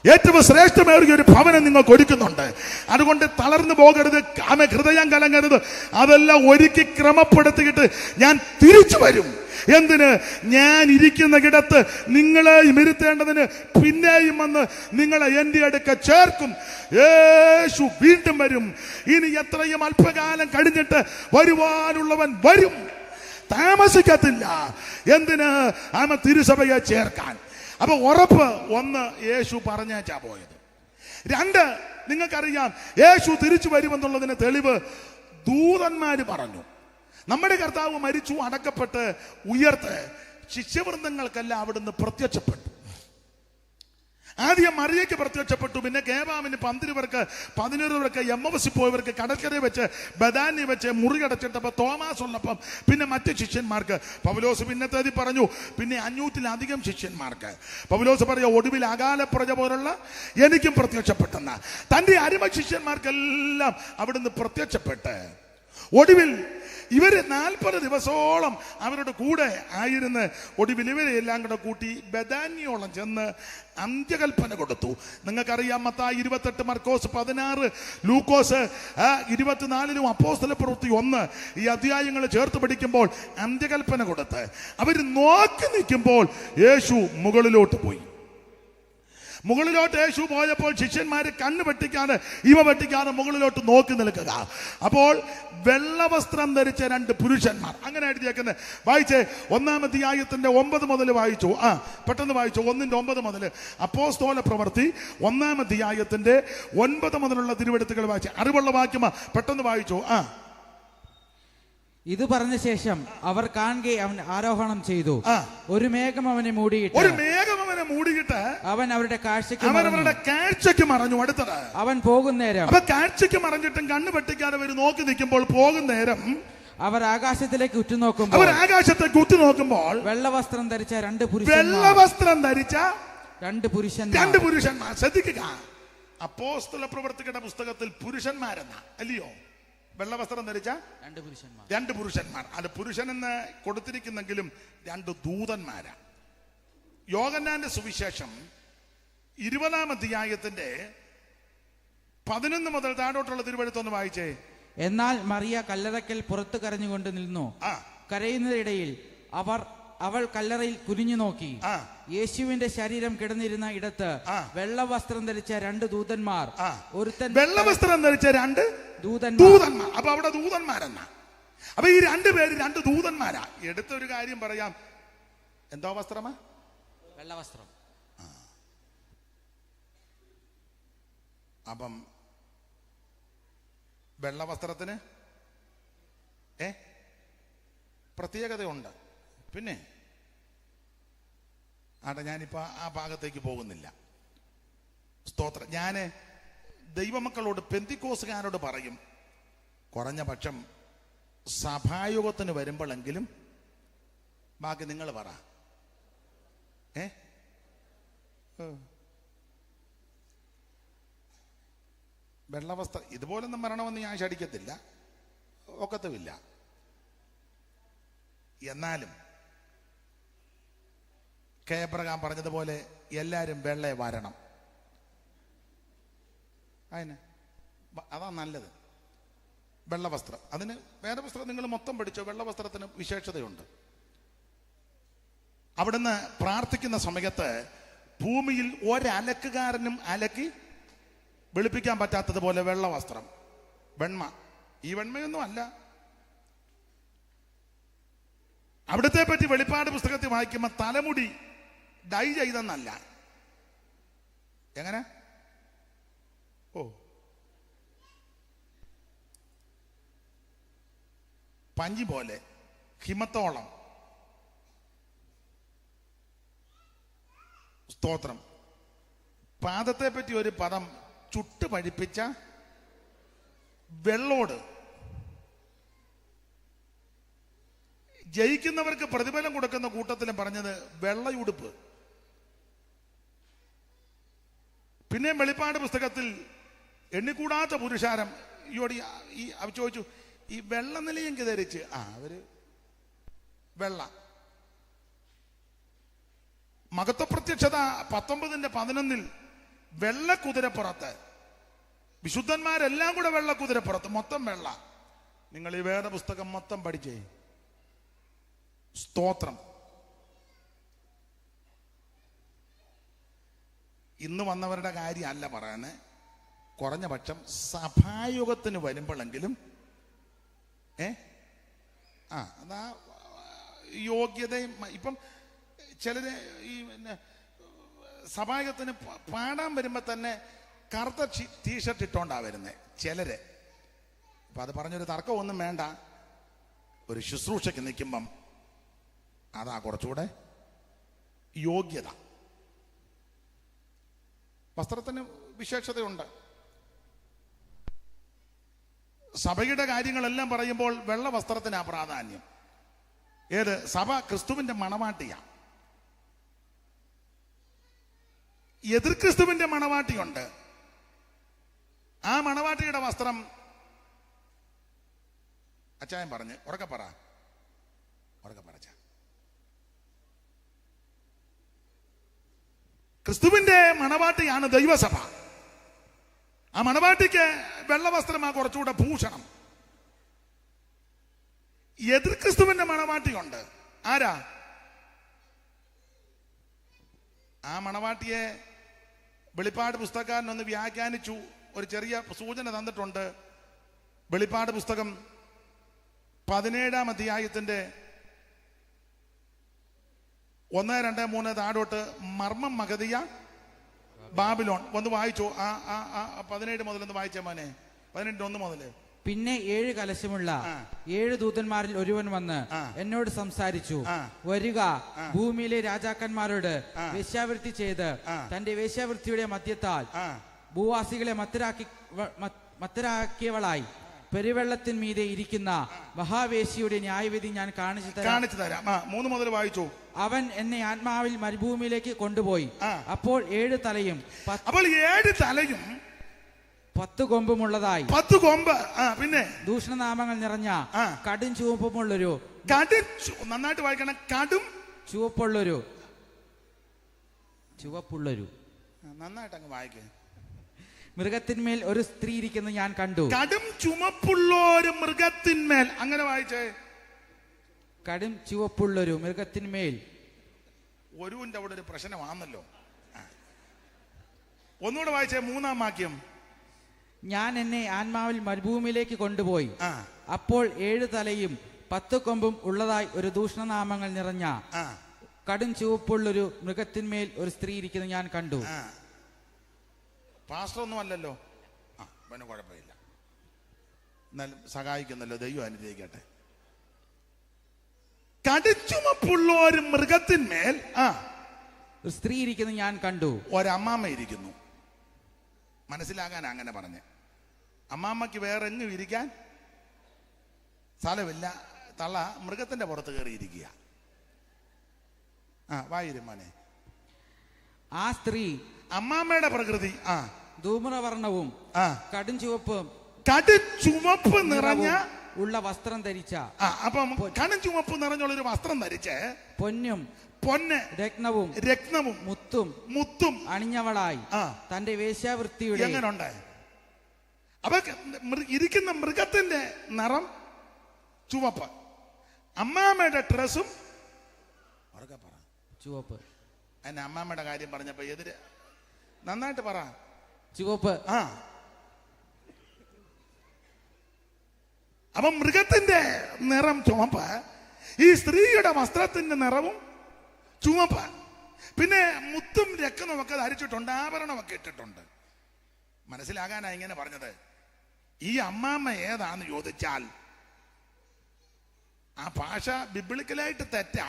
Speaker 2: ഏറ്റവും ശ്രേഷ്ഠമേറിയ ഒരു ഭവനം നിങ്ങൾക്ക് ഒരുക്കുന്നുണ്ട്. അതുകൊണ്ട് തളർന്നു പോകരുത്, ഹൃദയം കലങ്ങരുത്. അതെല്ലാം ഒരുക്കി ക്രമപ്പെടുത്തിയിട്ട് ഞാൻ തിരിച്ചു വരും. എന്തിന്? ഞാൻ ഇരിക്കുന്ന ഇടത്ത് നിങ്ങളെ ഇരുത്തേണ്ടതിന് പിന്നെയും വന്ന് നിങ്ങളെ എൻ്റെ അടുക്ക ചേർക്കും. യേശു വീണ്ടും വരും. ഇനി എത്രയും അല്പകാലം കഴിഞ്ഞിട്ട് വരുവാനുള്ളവൻ വരും, താമസിക്കത്തില്ല. എന്തിന്? തിരുസഭയെ ചേർക്കാൻ. അപ്പൊ ഉറപ്പ് ഒന്ന്, യേശു പറഞ്ഞേച്ചാ പോയത്. 2, നിങ്ങൾക്കറിയാം യേശു തിരിച്ചു വരുമെന്നുള്ളതിന് തെളിവ് ദൂതന്മാര് പറഞ്ഞു. നമ്മുടെ കർത്താവ് മരിച്ചു, അടക്കപ്പെട്ട് ഉയർത്ത് ശിഷ്യവൃന്ദങ്ങൾക്കെല്ലാം അവിടുന്ന് പ്രത്യക്ഷപ്പെട്ടു. ആദ്യം മറിയയ്ക്ക് പ്രത്യക്ഷപ്പെട്ടു, പിന്നെ കേബാമിന് 11 പേർക്ക് എമ്മവസി പോയവർക്ക് കടൽക്കരയിൽ വെച്ച് ബദാന്യ വെച്ച് മുറികടച്ചിട്ടപ്പോൾ തോമാസ് ഉള്ളപ്പം പിന്നെ മറ്റ് ശിഷ്യന്മാർക്ക്. പൗലോസ് പിന്നത്തേതി പറഞ്ഞു, പിന്നെ 500-ലധികം ശിഷ്യന്മാർക്ക്. പൗലോസ് പറയാ, ഒടുവിൽ അകാലപ്രജ പോലുള്ള എനിക്കും പ്രത്യക്ഷപ്പെട്ടെന്ന. തൻ്റെ അരിമ ശിഷ്യന്മാർക്കെല്ലാം അവിടുന്ന് പ്രത്യക്ഷപ്പെട്ട് ഒടുവിൽ ഇവര് 40 ദിവസത്തോളം അവരുടെ കൂടെ ആയിരുന്ന് ഒടുവിൽ ഇവരെ എല്ലാം കൂടെ കൂട്ടി ബദാന്യോളം ചെന്ന് അന്ത്യകൽപ്പന കൊടുത്തു. നിങ്ങൾക്കറിയാം, മത്തായി 28, മർക്കോസ് 16, ലൂക്കോസ് 24 അപ്പോസ്തലപ്രവൃത്തി 1 ഈ അധ്യായങ്ങൾ ചേർത്ത് പഠിക്കുമ്പോൾ അന്ത്യകൽപ്പന കൊടുത്ത് അവർ നോക്കി നിൽക്കുമ്പോൾ യേശു മുകളിലോട്ട് പോയി. മുകളിലോട്ട് യേശു പോയപ്പോൾ ശിഷ്യന്മാര് കണ്ണ് വെട്ടിക്കാതെ മുകളിലോട്ട് നോക്കി നിൽക്കുക. അപ്പോൾ വെള്ളവസ്ത്രം ധരിച്ച 2 പുരുഷന്മാർ. അങ്ങനെ എഴുതിയേക്കുന്നത് വായിച്ചേ. 1-ാം അധ്യായത്തിന്റെ 9 മുതൽ വായിച്ചു. പെട്ടെന്ന് വായിച്ചു. 1-9 മുതൽ അപ്പോസ്തല പ്രവൃത്തി 1-ാം അധ്യായത്തിന്റെ 9 മുതലുള്ള തിരുവെഴുത്തുകൾ വായിച്ചു. അറിവുള്ള വാക്യമാ, പെട്ടെന്ന് വായിച്ചു.
Speaker 4: ഇത് പറഞ്ഞ ശേഷം അവർ കാണുകെ അവൻ ആരോഹണം ചെയ്തു. ഒരു മേഘം അവനെ മൂടിയിട്ട് അവൻ അവരുടെ കാഴ്ചയ്ക്ക് മറഞ്ഞു. അടുത്തത് അവൻ പോകുന്നേരം,
Speaker 2: കാഴ്ചയ്ക്ക് മറഞ്ഞിട്ടും കണ്ണു പെട്ടിക്കാതെ അവർ നോക്കി നിൽക്കുമ്പോൾ പോകുന്നേരം
Speaker 4: അവർ ആകാശത്തേക്ക് ഉറ്റുനോക്കുമ്പോൾ വെള്ളവസ്ത്രം ധരിച്ച 2
Speaker 2: പുരുഷന്മാർ. ശ്രദ്ധിക്കുക, അപ്പോസ്തല പ്രവർത്തികളുടെ പുസ്തകത്തിൽ പുരുഷന്മാരെന്ന അല്ലയോ വെള്ളവസ്ത്രം ധരിച്ച 2 പുരുഷന്മാർ. അത് പുരുഷനെന്ന് കൊടുത്തിരിക്കുന്നെങ്കിലും 2 ദൂതന്മാരാ. യോഹന്നാന്റെ സുവിശേഷം 20-ാം അധ്യായത്തിന്റെ 11 മുതൽ താഴോട്ടുള്ള തിരുവെഴുത്തൊന്ന് വായിച്ചേ.
Speaker 4: എന്നാൽ മറിയ കല്ലറയ്ക്കൽ പുറത്തു കരഞ്ഞുകൊണ്ട് നിന്നു. കരയുന്നതിനിടയിൽ അവൾ കല്ലറയിൽ കുനിഞ്ഞു നോക്കി. യേശുവിന്റെ ശരീരം കിടന്നിരുന്ന ഇടത്ത് വെള്ളവസ്ത്രം ധരിച്ച 2 ദൂതന്മാർ, ഒരുത്തൻ
Speaker 1: വെള്ളവസ്ത്രം ധരിച്ച 2 ദൂതന്മാർ. അപ്പൊ അവിടെ ദൂതന്മാരെന്നാ. അപ്പൊ ഈ 2 പേര് 2 ദൂതന്മാരാ. എടുത്തൊരു കാര്യം പറയാം. എന്തോ വസ്ത്രമാ?
Speaker 4: വെള്ളവസ്ത്രം.
Speaker 1: അപ്പം വെള്ളവസ്ത്രത്തിന് പ്രത്യേകതയുണ്ട്. പിന്നെ ഞാനിപ്പോ ആ ഭാഗത്തേക്ക് പോകുന്നില്ല. സ്തോത്രം. ഞാന് ദൈവമക്കളോട്, പെന്തിക്കോസുകാരോട് പറയും, കുറഞ്ഞ പക്ഷം സഭായോഗത്തിന് വരുമ്പോഴെങ്കിലും ബാക്കി നിങ്ങൾ പറ. വെള്ളവസ്ത്രം ഇതുപോലൊന്നും വരണമെന്ന് ഞാൻ ശടിക്കത്തില്ല, ഒക്കത്തുമില്ല. എന്നാലും കെ.എബ്രഹാം പറഞ്ഞതുപോലെ എല്ലാരും വെള്ള വരണം. അതാ നല്ലത്. വെള്ളവസ്ത്രം. അതിന് വേദപുസ്തകം നിങ്ങൾ മൊത്തം പഠിച്ചോ. വെള്ളവസ്ത്രത്തിന് വിശേഷതയുണ്ട്. അവിടുന്ന് പ്രാർത്ഥിക്കുന്ന സമയത്ത് ഭൂമിയിൽ ഒരലക്കുകാരനും അലക്കി വെളുപ്പിക്കാൻ പറ്റാത്തതുപോലെ വെള്ളവസ്ത്രം, വെണ്മ. ഈ വെണ്മയൊന്നും അല്ല. അവിടുത്തെ പറ്റി വെളിപ്പാട് പുസ്തകത്തിൽ വായിക്കുമ്പോൾ തലമുടി ഡൈ ചെയ്തെന്നല്ല. എങ്ങനെ? പഞ്ഞി പോലെ, ഹിമത്തോളം. സ്തോത്രം. പാദത്തെ പറ്റി ഒരു പദം, ചുട്ട് പഴിപ്പിച്ച വെള്ളോട്. ജയിക്കുന്നവർക്ക് പ്രതിഫലം കൊടുക്കുന്ന കൂട്ടത്തിലും പറഞ്ഞത് വെള്ളയുടുപ്പ്. പിന്നെയും വെളിപ്പാട് പുസ്തകത്തിൽ എണ്ണിക്കൂടാത്ത പുരുഷാരം ചോദിച്ചു, ഈ വെള്ള നിലയെങ്കിൽ ധരിച്ച് അവര് വെള്ള. മഹത്വപ്രത്യക്ഷത 19:11 വെള്ള കുതിരപ്പുറത്ത്, വിശുദ്ധന്മാരെല്ലാം കൂടെ വെള്ള കുതിരപ്പുറത്ത്, മൊത്തം വെള്ള. നിങ്ങൾ ഈ വേദപുസ്തകം മൊത്തം പഠിച്ചേ. സ്തോത്രം. ഇന്ന് വന്നവരുടെ കാര്യമല്ല പറയുന്നത്. കുറഞ്ഞ പക്ഷം സഭായോഗത്തിന് വരുമ്പോഴെങ്കിലും അതാ യോഗ്യതയും. ഇപ്പം ചിലര് ഈ സഭായോഗത്തിന് പാടാൻ വരുമ്പോ തന്നെ കറുത്ത ടീഷർട്ട് ഇട്ടോണ്ടാ വരുന്നത് ചിലര്. അപ്പൊ അത് പറഞ്ഞൊരു തർക്കമൊന്നും വേണ്ട. ഒരു ശുശ്രൂഷയ്ക്ക് നിൽക്കുമ്പം അതാ കുറച്ചുകൂടെ യോഗ്യത. വസ്ത്രത്തിന് വിശേഷതയുണ്ട്. സഭയുടെ കാര്യങ്ങളെല്ലാം പറയുമ്പോൾ വെള്ള വസ്ത്രത്തിനാ പ്രാധാന്യം. ഏത് സഭ ക്രിസ്തുവിന്റെ മണവാട്ടിയാ. എതിർ ക്രിസ്തുവിന്റെ മണവാട്ടിയുണ്ട്. ആ മണവാട്ടിയുടെ വസ്ത്രം അച്ചായൻ പറഞ്ഞ് ഉറക്കെ പറ. ക്രിസ്തുവിന്റെ മണവാട്ടിയാണ് ദൈവസഭ. ആ മണവാട്ടിക്ക് വെള്ളവസ്ത്രമാ കുറച്ചുകൂടെ ഭൂഷണം. എതിർ ക്രിസ്തുവിന്റെ മണവാട്ടിയുണ്ട്. ആരാ? ആ മണവാട്ടിയെ വെളിപ്പാട് പുസ്തകക്കാരൻ ഒന്ന് വ്യാഖ്യാനിച്ചു. ഒരു ചെറിയ സൂചന തന്നിട്ടുണ്ട്. വെളിപ്പാട് പുസ്തകം 17-ാം അധ്യായത്തിന്റെ 1, 2, 3 താഴോട്ട് മർമ്മം മഗതിയ ബാബിലോൺ. ഒന്ന് വായിച്ചോ. 17 മുതൽ ഒന്ന് വായിച്ചേ മോനെ. 18:1 മുതൽ.
Speaker 4: പിന്നെ 7 കലശമുള്ള 7 ദൂതന്മാരിൽ ഒരുവൻ വന്ന് എന്നോട് സംസാരിച്ചു. വരിക, ഭൂമിയിലെ രാജാക്കന്മാരോട് വേശ്യാവൃത്തി ചെയ്ത് തന്റെ വേശ്യാവൃത്തിയുടെ മദ്യത്താൽ ഭൂവാസികളെ മത്തരാക്കിയവളായി പെരുവെള്ളത്തിൻ മീതെ ഇരിക്കുന്ന മഹാവേശിയുടെ ന്യായവിധി ഞാൻ കാണിച്ചു തരാം.
Speaker 1: 3 മുതൽ വായിച്ചു.
Speaker 4: അവൻ എന്നെ ആത്മാവിൽ മരുഭൂമിയിലേക്ക് കൊണ്ടുപോയി. അപ്പോൾ 7 തലയും 10 കൊമ്പുമുള്ളതായി
Speaker 1: 10 കൊമ്പ്. പിന്നെ
Speaker 4: ദൂഷണനാമങ്ങൾ നിറഞ്ഞ കടും ചുവപ്പുള്ളൊരു
Speaker 1: നന്നായിട്ട് വായിക്കണം. കടും
Speaker 4: ചുവപ്പുള്ളൊരു
Speaker 1: നന്നായിട്ട് അങ്ങ് വായിക്കേ.
Speaker 4: മൃഗത്തിന്മേൽ ഒരു സ്ത്രീ ഇരിക്കുന്നത് ഞാൻ കണ്ടു.
Speaker 2: കടും ചുമപ്പുള്ള ഒരു മൃഗത്തിന്മേൽ. അങ്ങനെ വായിച്ചേ.
Speaker 4: കടും ചുവപ്പുള്ളൊരു മൃഗത്തിന്മേൽ.
Speaker 2: ഒരുവിന്റെ അവിടെ ഒരു പ്രശ്നമാണല്ലോ. ഒന്നുകൂടെ വായിച്ചേ, 3-ാം വാക്യം.
Speaker 4: ഞാൻ എന്നെ ആത്മാവിൽ മരുഭൂമിയിലേക്ക് കൊണ്ടുപോയി. അപ്പോൾ 7 തലയും 10 കൊമ്പും ഉള്ളതായി ഒരു ദൂഷണനാമങ്ങൾ നിറഞ്ഞ കടും ചുവപ്പുള്ളൊരു മൃഗത്തിന്മേൽ ഒരു സ്ത്രീ ഇരിക്കുന്നത് ഞാൻ കണ്ടു.
Speaker 2: പാസ്റ്റർ ഒന്നും അല്ലല്ലോ. പിന്നെ കുഴപ്പമില്ല, എന്നാലും സഹായിക്കുന്നല്ലോ. ദൈവം അനുഗ്രഹിക്കട്ടെ. കടുച്ചുമപ്പുള്ള ഒരു മൃഗത്തിന്മേൽ
Speaker 4: ഒരു സ്ത്രീ ഇരിക്കുന്നത് ഞാൻ കണ്ടു.
Speaker 2: ഒരമ്മാമ്മ ഇരിക്കുന്നു. മനസ്സിലാകാൻ അങ്ങനെ പറഞ്ഞ്. അമ്മാമ്മയ്ക്ക് വേറെ എങ്ങും ഇരിക്കാൻ സ്ഥലമില്ല. തള്ള മൃഗത്തിന്റെ പുറത്ത് കയറിയിരിക്കുക. വായിരുമാനെ.
Speaker 4: ആ സ്ത്രീ,
Speaker 2: അമ്മാമ്മയുടെ പ്രകൃതി
Speaker 4: ധൂമ്രവർണ്ണവും കടും ചുവപ്പ്
Speaker 2: നിറഞ്ഞ
Speaker 4: ഉള്ള വസ്ത്രം ധരിച്ച.
Speaker 2: അപ്പം കടും ചുവപ്പ് നിറഞ്ഞുള്ള ഒരു വസ്ത്രം ധരിച്ച് പൊന്ന് രത്നവും മുത്തും
Speaker 4: അണിഞ്ഞവളായി തന്റെ വേശ്യാവൃത്തിയുടെ.
Speaker 2: എങ്ങനുണ്ട്? അപ്പൊ ഇരിക്കുന്ന മൃഗത്തിന്റെ നിറം ചുവപ്പ്, അമ്മാമ്മയുടെ ഡ്രസ്സും
Speaker 4: ചുവപ്പ്.
Speaker 2: എന്നെ അമ്മാമ്മയുടെ കാര്യം പറഞ്ഞപ്പോ എതിര് നന്നായിട്ട് പറ.
Speaker 4: ചുവപ്പ്.
Speaker 2: അപ്പൊ മൃഗത്തിന്റെ നിറം ചുവപ്പ്, ഈ സ്ത്രീയുടെ വസ്ത്രത്തിന്റെ നിറവും ചുവപ്പ്. പിന്നെ മുത്തും രക്തമൊക്കെ ധരിച്ചിട്ടുണ്ട്, ആഭരണമൊക്കെ ഇട്ടിട്ടുണ്ട്. മനസ്സിലാകാനാ ഇങ്ങനെ പറഞ്ഞത്. ഈ അമ്മാമ്മ ഏതാന്ന് ചോദിച്ചാൽ ആ ഭാഷ ബിബ്ലിക്കലായിട്ട് തെറ്റാ.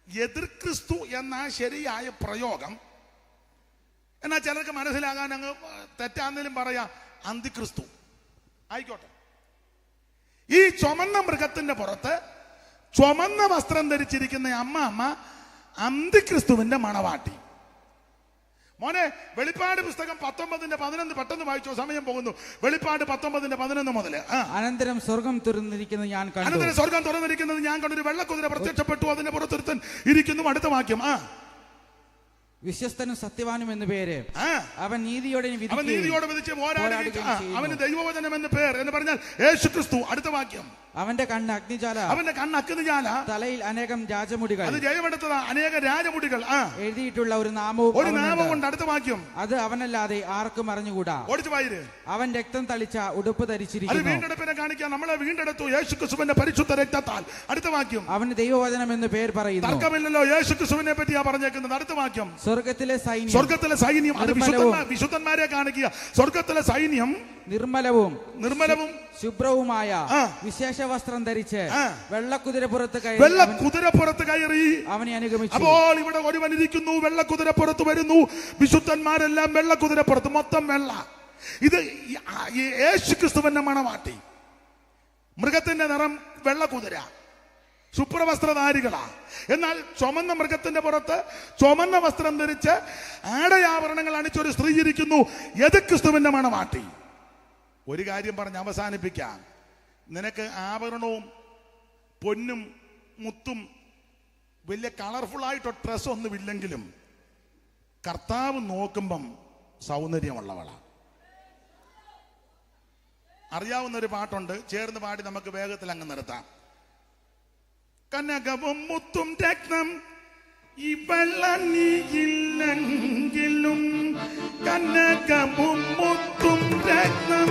Speaker 2: എതിർ ക്രിസ്തു എന്ന ശരിയായ പ്രയോഗം. എന്നാ ചിലർക്ക് മനസ്സിലാകാൻ അങ്ങ് തെറ്റാന്നേലും പറയാം, അന്തിക്രിസ്തു ആയിക്കോട്ടെ. ഈ ചുമന്ന മൃഗത്തിന്റെ പുറത്ത് ചുമന്ന വസ്ത്രം ധരിച്ചിരിക്കുന്ന അമ്മ അന്തിക്രിസ്തുവിന്റെ മണവാട്ടി. മോനെ, വെളിപ്പാട് പുസ്തകം 19:11 പെട്ടെന്ന് വായിച്ചോ, സമയം പോകുന്നു. വെളിപ്പാട് 19:11 മുതൽ.
Speaker 4: അനന്തരം സ്വർഗം തുറന്നിരിക്കുന്നത് ഞാൻ കണ്ടു.
Speaker 2: ഒരു വെള്ളക്കുതിര പ്രത്യക്ഷപ്പെട്ടു, അതിന്റെ പുറത്തൊരുത്തൻ ഇരിക്കുന്നു. അടുത്ത വാക്യം.
Speaker 4: വിശ്വസ്തനും സത്യവാനും എന്ന് പേര്. അവൻ നീതിയോടെ
Speaker 2: വിധിച്ച് അവന് ദൈവവചനം എന്ന് പേർ എന്ന് പറഞ്ഞാൽ യേശുക്രിസ്തു. അടുത്ത വാക്യം.
Speaker 4: അവന്റെ കണ്ണ് അഗ്നിജാല. തലയിൽ അനേകം രാജമുടികൾ.
Speaker 2: അത് ജയമെടുത്തതാ, അനേക രാജമുടികൾ.
Speaker 4: എഴുതിയിട്ടുള്ള ഒരു നാമവും
Speaker 2: ഉണ്ട്. അടുത്ത വാക്യം.
Speaker 4: അത് അവനല്ലാതെ ആർക്കും അറിഞ്ഞുകൂടാ. അവൻ രക്തം തളിച്ച ഉടുപ്പ് ധരിച്ചിരിക്കുന്നു.
Speaker 2: വീണ്ടെടുപ്പിനെ കാണിക്കാൻ നമ്മളെ വീണ്ടെടുത്തു യേശുക്രിസ്തുവിന്റെ പരിശുദ്ധ രക്തത്താൽ. അടുത്ത വാക്യം.
Speaker 4: അവന് ദൈവവചനം എന്ന് പേർ പറയുന്നു.
Speaker 2: തർക്കമില്ലല്ലോ, യേശുക്രിസ്തുവിനെ പറ്റിയാ പറഞ്ഞേക്കുന്നത്. അടുത്ത വാക്യം.
Speaker 4: സ്വർഗത്തിലെ സൈന്യം.
Speaker 2: അത് വിശുദ്ധന്മാരെ കാണിക്കുക. സ്വർഗത്തിലെ സൈന്യം നിർമ്മലവും
Speaker 4: ശുഭ്രവുമായ വിശേഷ വസ്ത്രം ധരിച്ച് വെള്ളക്കുതിരപ്പുറത്ത്
Speaker 2: കയറി അവനെ അനുഗമിച്ചു. അപ്പോൾ ഇവിടെ ഒരുവൻ ഇരിക്കുന്നു, വെള്ളക്കുതിരപ്പുറത്ത് വരുന്നു. വിശുദ്ധന്മാരെല്ലാം വെള്ളക്കുതിരപ്പുറത്ത്, മൊത്തം വെള്ള. ഇത് യേശുക്രിസ്തുവിന്റെ മണവാട്ടി. മൃഗത്തിന്റെ നിറം വെള്ളക്കുതിര, ശുഭ്രവസ്ത്രധാരികളാ. എന്നാൽ ചുമന്ന മൃഗത്തിന്റെ പുറത്ത് ചുമന്ന വസ്ത്രം ധരിച്ച് ആടയാഭരണങ്ങൾ അണിച്ചൊരു സ്ത്രീ ഇരിക്കുന്നു. ക്രിസ്തുവിന്റെ മണവാട്ടി. ഒരു കാര്യം പറഞ്ഞ് അവസാനിപ്പിക്കാം. നിനക്ക് ആഭരണവും പൊന്നും മുത്തും വലിയ കളർഫുൾ ആയിട്ടോ ഡ്രസ് ഒന്നുമില്ലെങ്കിലും കർത്താവ് നോക്കുമ്പം സൗന്ദര്യമുള്ളവളാണ്. അറിയാവുന്നൊരു പാട്ടുണ്ട്, ചേർന്ന് പാടി നമുക്ക് വേഗത്തിൽ അങ്ങ് നിർത്താം. കനകവും മുത്തും രത്നം ഇവളണിയില്ലെങ്കിലും, കനകവും മുത്തും രത്നം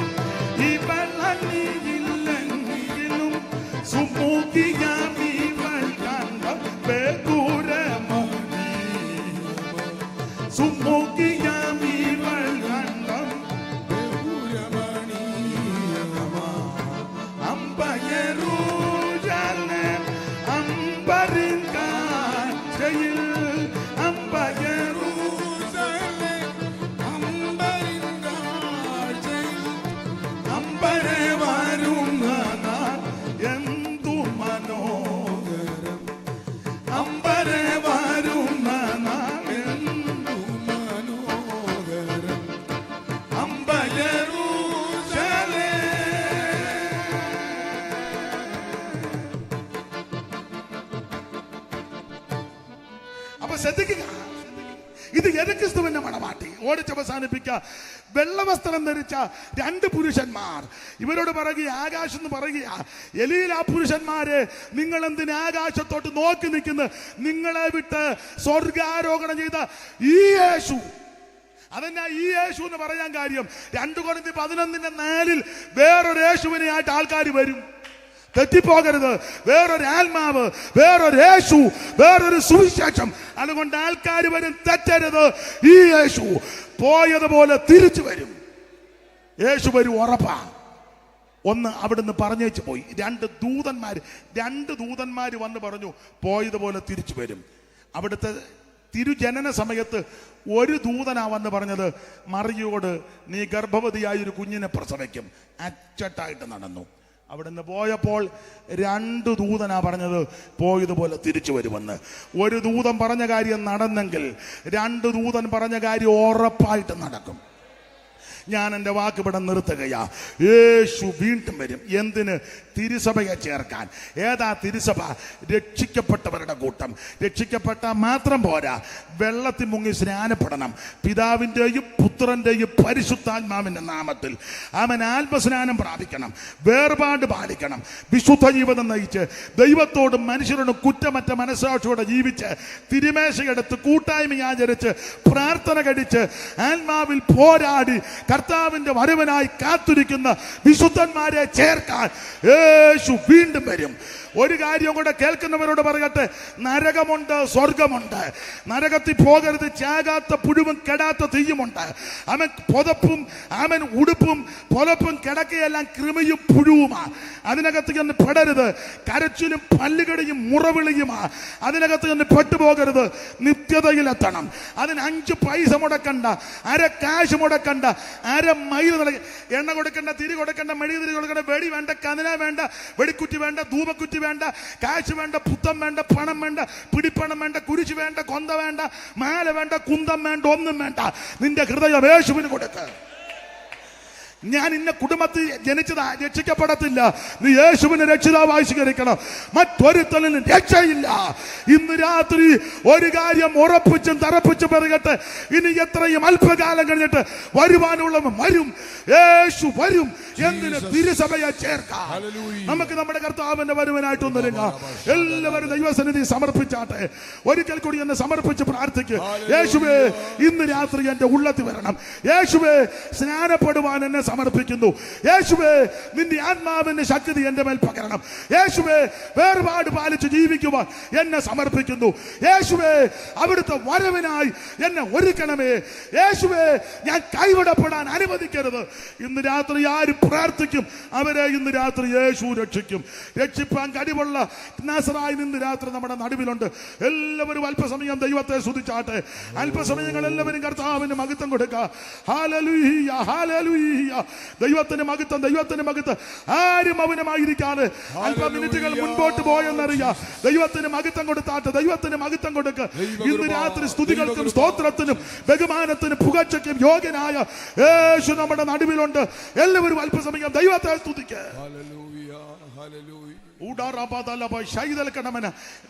Speaker 2: ഇവളണിയില്ലെങ്കിലും, സുമുഖിയാമിവൾ കണ്ടം ബഹുരമണി, സുമുഖിയാമിവൾ കണ്ടം ബഹുരമണി. അമ്പയരൂ ശ്രദ്ധിക്കുക.
Speaker 1: ഇത് യേശുക്രിസ്തുവിന്റെ മണവാട്ടി. ഓടിച്ചവസാനിപ്പിക്ക. വെള്ളവസ്ത്രം ധരിച്ച 2 പുരുഷന്മാർ ഇവരോട് പറയുക, ആകാശം എന്ന് പറയുക, എലീൽ ആ പുരുഷന്മാരെ, നിങ്ങൾ എന്തിന് ആകാശത്തോട്ട് നോക്കി നിൽക്കുന്നു? നിങ്ങളെ വിട്ട് സ്വർഗാരോഹണം ചെയ്ത ഈ യേശു. അതെന്നാ ഈ യേശു എന്ന് പറയാൻ കാര്യം? 2 കൊരിന്ത്യർ 11:4 വേറൊരു യേശുവിനെ ആയിട്ട് ആൾക്കാർ വരും. തെറ്റിപ്പോകരുത്. വേറൊരു ആത്മാവ്, വേറൊരു യേശു, വേറൊരു സുവിശേഷം. അതുകൊണ്ട് ആൾക്കാർ വരും, തെറ്റരുത്. ഈ യേശു പോയതുപോലെ തിരിച്ചു വരും. യേശു വരും, ഉറപ്പാ. ഒന്ന് അവിടുന്ന് പറഞ്ഞേച്ചു പോയി. 2 ദൂതന്മാര് വന്ന് പറഞ്ഞു പോയതുപോലെ തിരിച്ചു വരും. അവിടുത്തെ തിരുജനന സമയത്ത് ഒരു ദൂതനാ വന്ന് പറഞ്ഞത്, മറിയോട് നീ ഗർഭവതിയായ ഒരു കുഞ്ഞിനെ പ്രസവിക്കും. അച്ചട്ടായിട്ട് നടന്നു. അവിടുന്ന് പോയപ്പോൾ 2 ദൂതനാ പറഞ്ഞത് പോയതുപോലെ തിരിച്ചു വരുമെന്ന്. ഒരു ദൂതൻ പറഞ്ഞ കാര്യം നടന്നെങ്കിൽ 2 ദൂതൻ പറഞ്ഞ കാര്യം ഉറപ്പായിട്ട് നടക്കും. ഞാൻ എൻ്റെ വാക്ക് ഇവിടെ നിർത്തുകയാ. യേശു വീണ്ടും വരും. എന്തിന്? തിരുസഭയെ ചേർക്കാൻ. ഏതാ തിരുസഭ? രക്ഷിക്കപ്പെട്ടവരുടെ കൂട്ടം. രക്ഷിക്കപ്പെട്ട മാത്രം പോരാ, വെള്ളത്തിൽ മുങ്ങി സ്നാനപ്പെടണം. പിതാവിൻ്റെയും പുത്രൻ്റെയും പരിശുദ്ധാത്മാവിൻ്റെ നാമത്തിൽ അവൻ ആത്മസ്നാനം പ്രാപിക്കണം. വേർപാട് പാലിക്കണം. വിശുദ്ധ ജീവിതം നയിച്ച് ദൈവത്തോടും മനുഷ്യരോടും കുറ്റമറ്റ മനസ്സാക്ഷിയോടെ ജീവിച്ച് തിരുമേശയെടുത്ത് കൂട്ടായ്മ ആചരിച്ച് പ്രാർത്ഥന കഴിച്ച് ആത്മാവിൽ പോരാടി കർത്താവിന്റെ വരവനായി കാത്തിരിക്കുന്ന വിശുദ്ധന്മാരെ ചേർക്കാൻ യേശു വീണ്ടും വരും. ഒരു കാര്യം കൂടെ കേൾക്കുന്നവരോട് പറയട്ടെ, നരകമുണ്ട്, സ്വർഗമുണ്ട്. നരകത്തിൽ പോകരുത്. ചാകാത്ത പുഴുവും കെടാത്ത തീയുമുണ്ട്. അവൻ പുതപ്പും അവൻ ഉടുപ്പും പുതപ്പും കിടക്കയെല്ലാം കൃമിയും പുഴുവുമാ. അതിനകത്ത് ചെന്ന് പെടരുത്. കരച്ചിലും പല്ലുകടിയും മുറവിളിയുമാ. അതിനകത്ത് ചെന്ന് പെട്ടുപോകരുത്. നിത്യതയിലെത്തണം. അതിന് 5 പൈസ മുടക്കണ്ട, അര കാശ് മുടക്കണ്ട, അര മൈൽ എണ്ണ കൊടുക്കണ്ട, തിരി കൊടുക്കണ്ട, മെഴുകുതിരി കൊടുക്കണ്ട, വെടി വേണ്ട, കതിന വേണ്ട, വെടിക്കുറ്റി വേണ്ട, ധൂപക്കുറ്റി വേണ്ട, കാശ് വേണ്ട, പുത്തം വേണ്ട, പണം വേണ്ട, പിടിപ്പണം വേണ്ട, കുരിശ് വേണ്ട, കൊന്ത വേണ്ട, മാല വേണ്ട, കുന്തം വേണ്ട, ഒന്നും വേണ്ട. നിന്റെ ഹൃദയം യേശുവിന് കൊടുക്ക. ഞാൻ ഇന്ന കുടുംബത്തിൽ ജനിച്ചതാ, രക്ഷിക്കപ്പെടത്തില്ല. നീ യേശുവിനെ രക്ഷിതാവായി സ്വീകരിക്കണം. മറ്റൊരുത്തലിനും രക്ഷയില്ല. ഇന്ന് രാത്രി ഒരു കാര്യം ഉറപ്പിച്ചും തറപ്പിച്ചും പറയട്ടെ, ഇനി എത്രയും അല്പകാലം കഴിഞ്ഞിട്ട് വരുവാനുള്ളവൻ വരും. യേശു വരും. എന്തിന്? തിരുസഭയെ ചേർക്കാം. നമുക്ക് നമ്മുടെ കർത്താവിന്റെ വരുവനായിട്ടൊന്നില്ല. എല്ലാവരും ദൈവസന്നിധി സമർപ്പിച്ചാട്ടെ. ഒരിക്കൽ കൂടി എന്നെ സമർപ്പിച്ച് പ്രാർത്ഥിക്കുക. യേശുവേ, ഇന്ന് രാത്രി എന്റെ ഉള്ളത്തിൽ വരണം. യേശുവേ, സ്നാനപ്പെടുവാൻ എന്നെ സമർപ്പിക്കുന്നു. യേശുവേ, നിന്റെ ആത്മാവിന്റെ ശക്തി എന്റെ മേൽ പകരണം. യേശുവേ, വേർപാട് പാലിച്ച് ജീവിക്കുവാൻ എന്നെ സമർപ്പിക്കുന്നു. യേശുവേ, അവിടുത്തെ വരവിനായി എന്നെ ഒരുക്കണമേ. യേശുവേ, ഞാൻ കൈവിടപ്പെടാൻ അനുവദിക്കരുത്. ഇന്ന് രാത്രി ആര് പ്രാർത്ഥിക്കും അവരെ ഇന്ന് രാത്രി യേശു രക്ഷിക്കും. രക്ഷിപ്പാൻ കഴിവുള്ള നാസറായി ഇന്ന് രാത്രി നമ്മുടെ നടുവിലുണ്ട്. എല്ലാവരും അല്പസമയം ദൈവത്തെ സ്തുതിച്ചാട്ടെ. അല്പസമയങ്ങൾ എല്ലാവരും കർത്താവിന് മഹത്വം കൊടുക്കുക. Hallelujah, hallelujah. ദൈവത്തിന് മഹത്വം, ദൈവത്തിന് മഹത്വം. ആരും മൗനമായിരിക്കാതെ അല്പ മിനിറ്റുകൾ മുൻപോട്ട് പോയെന്നറിയാം. ദൈവത്തിന് മഹത്വം കൊടുത്താട്ടെ. ദൈവത്തിന് മഹത്വം കൊടുക്കുക. ഇന്ന് രാത്രി സ്തുതികൾക്കും സ്തോത്രത്തിനും ബഹുമാനത്തിനും പുകഴ്ചയ്ക്കും യോഗ്യനായ യേശു നമ്മുടെ നടുവിലുണ്ട്. എല്ലാവരും അല്പസമയം ദൈവത്തെ സ്തുതിക്കുക.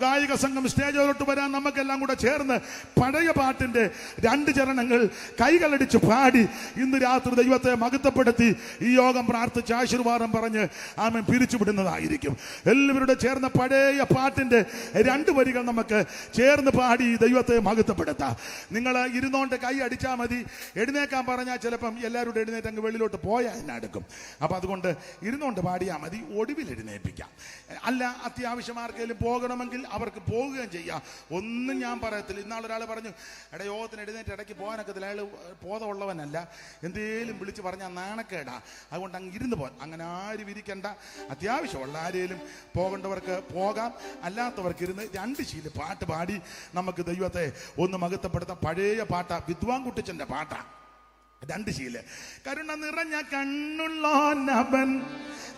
Speaker 1: ഗായിക സംഘം സ്റ്റേജിലോട്ട് വരാൻ നമുക്കെല്ലാം കൂടെ ചേർന്ന് പഴയ പാട്ടിന്റെ 2 ചരണങ്ങൾ കൈകളടിച്ച് പാടി ഇന്ന് രാത്രി ദൈവത്തെ മഹത്വപ്പെടുത്തി ഈ യോഗം പ്രാർത്ഥിച്ച് ആശീർവാദം പറഞ്ഞ് ആമേൻ പിരിച്ചുവിടുന്നതായിരിക്കും. എല്ലാവരുടെ ചേർന്ന പഴയ പാട്ടിന്റെ 2 വരികൾ നമുക്ക് ചേർന്ന് പാടി ദൈവത്തെ മഹത്വപ്പെടുത്താം. നിങ്ങൾ ഇരുന്നോണ്ട് കൈ അടിച്ചാൽ മതി. എഴുന്നേക്കാൻ പറഞ്ഞാൽ ചിലപ്പം എല്ലാവരും എഴുന്നേറ്റ് അങ്ങ് വെളിയിലോട്ട് പോയാൽ എന്നെ അടുക്കും. അപ്പൊ അതുകൊണ്ട് ഇരുന്നോണ്ട് പാടിയാൽ മതി. ഒടുവിൽ എഴുന്നേൽപ്പിക്കാം. അല്ല, അത്യാവശ്യം ആർക്കെങ്കിലും പോകണമെങ്കിൽ അവർക്ക് പോവുകയും ചെയ്യാം. ഒന്നും ഞാൻ പറയത്തില്ല. ഇന്നാളൊരാൾ പറഞ്ഞു, എടാ യോഗത്തിന് എഴുന്നേറ്റ് ഇടയ്ക്ക് പോകാനൊക്കത്തില്ല, അയാൾ ബോധമുള്ളവനല്ല, എന്തേലും വിളിച്ച് പറഞ്ഞാൽ നാണക്കേടാ, അതുകൊണ്ട് അങ്ങ് ഇരുന്ന് പോകാൻ. അങ്ങനെ ആരും ഇരിക്കണ്ട. അത്യാവശ്യമുള്ള ആരെങ്കിലും പോകേണ്ടവർക്ക് പോകാം. അല്ലാത്തവർക്ക് ഇരുന്ന് 2 ശീല് പാട്ട് പാടി നമുക്ക് ദൈവത്തെ ഒന്ന് മഹത്വപ്പെടുത്താം. പഴയ പാട്ടാ, വിദ്വാൻ കുട്ടിച്ചന്റെ പാട്ടാ. 2 ശീല്. കരുണ നിറഞ്ഞ കണ്ണുള്ളോനവൻ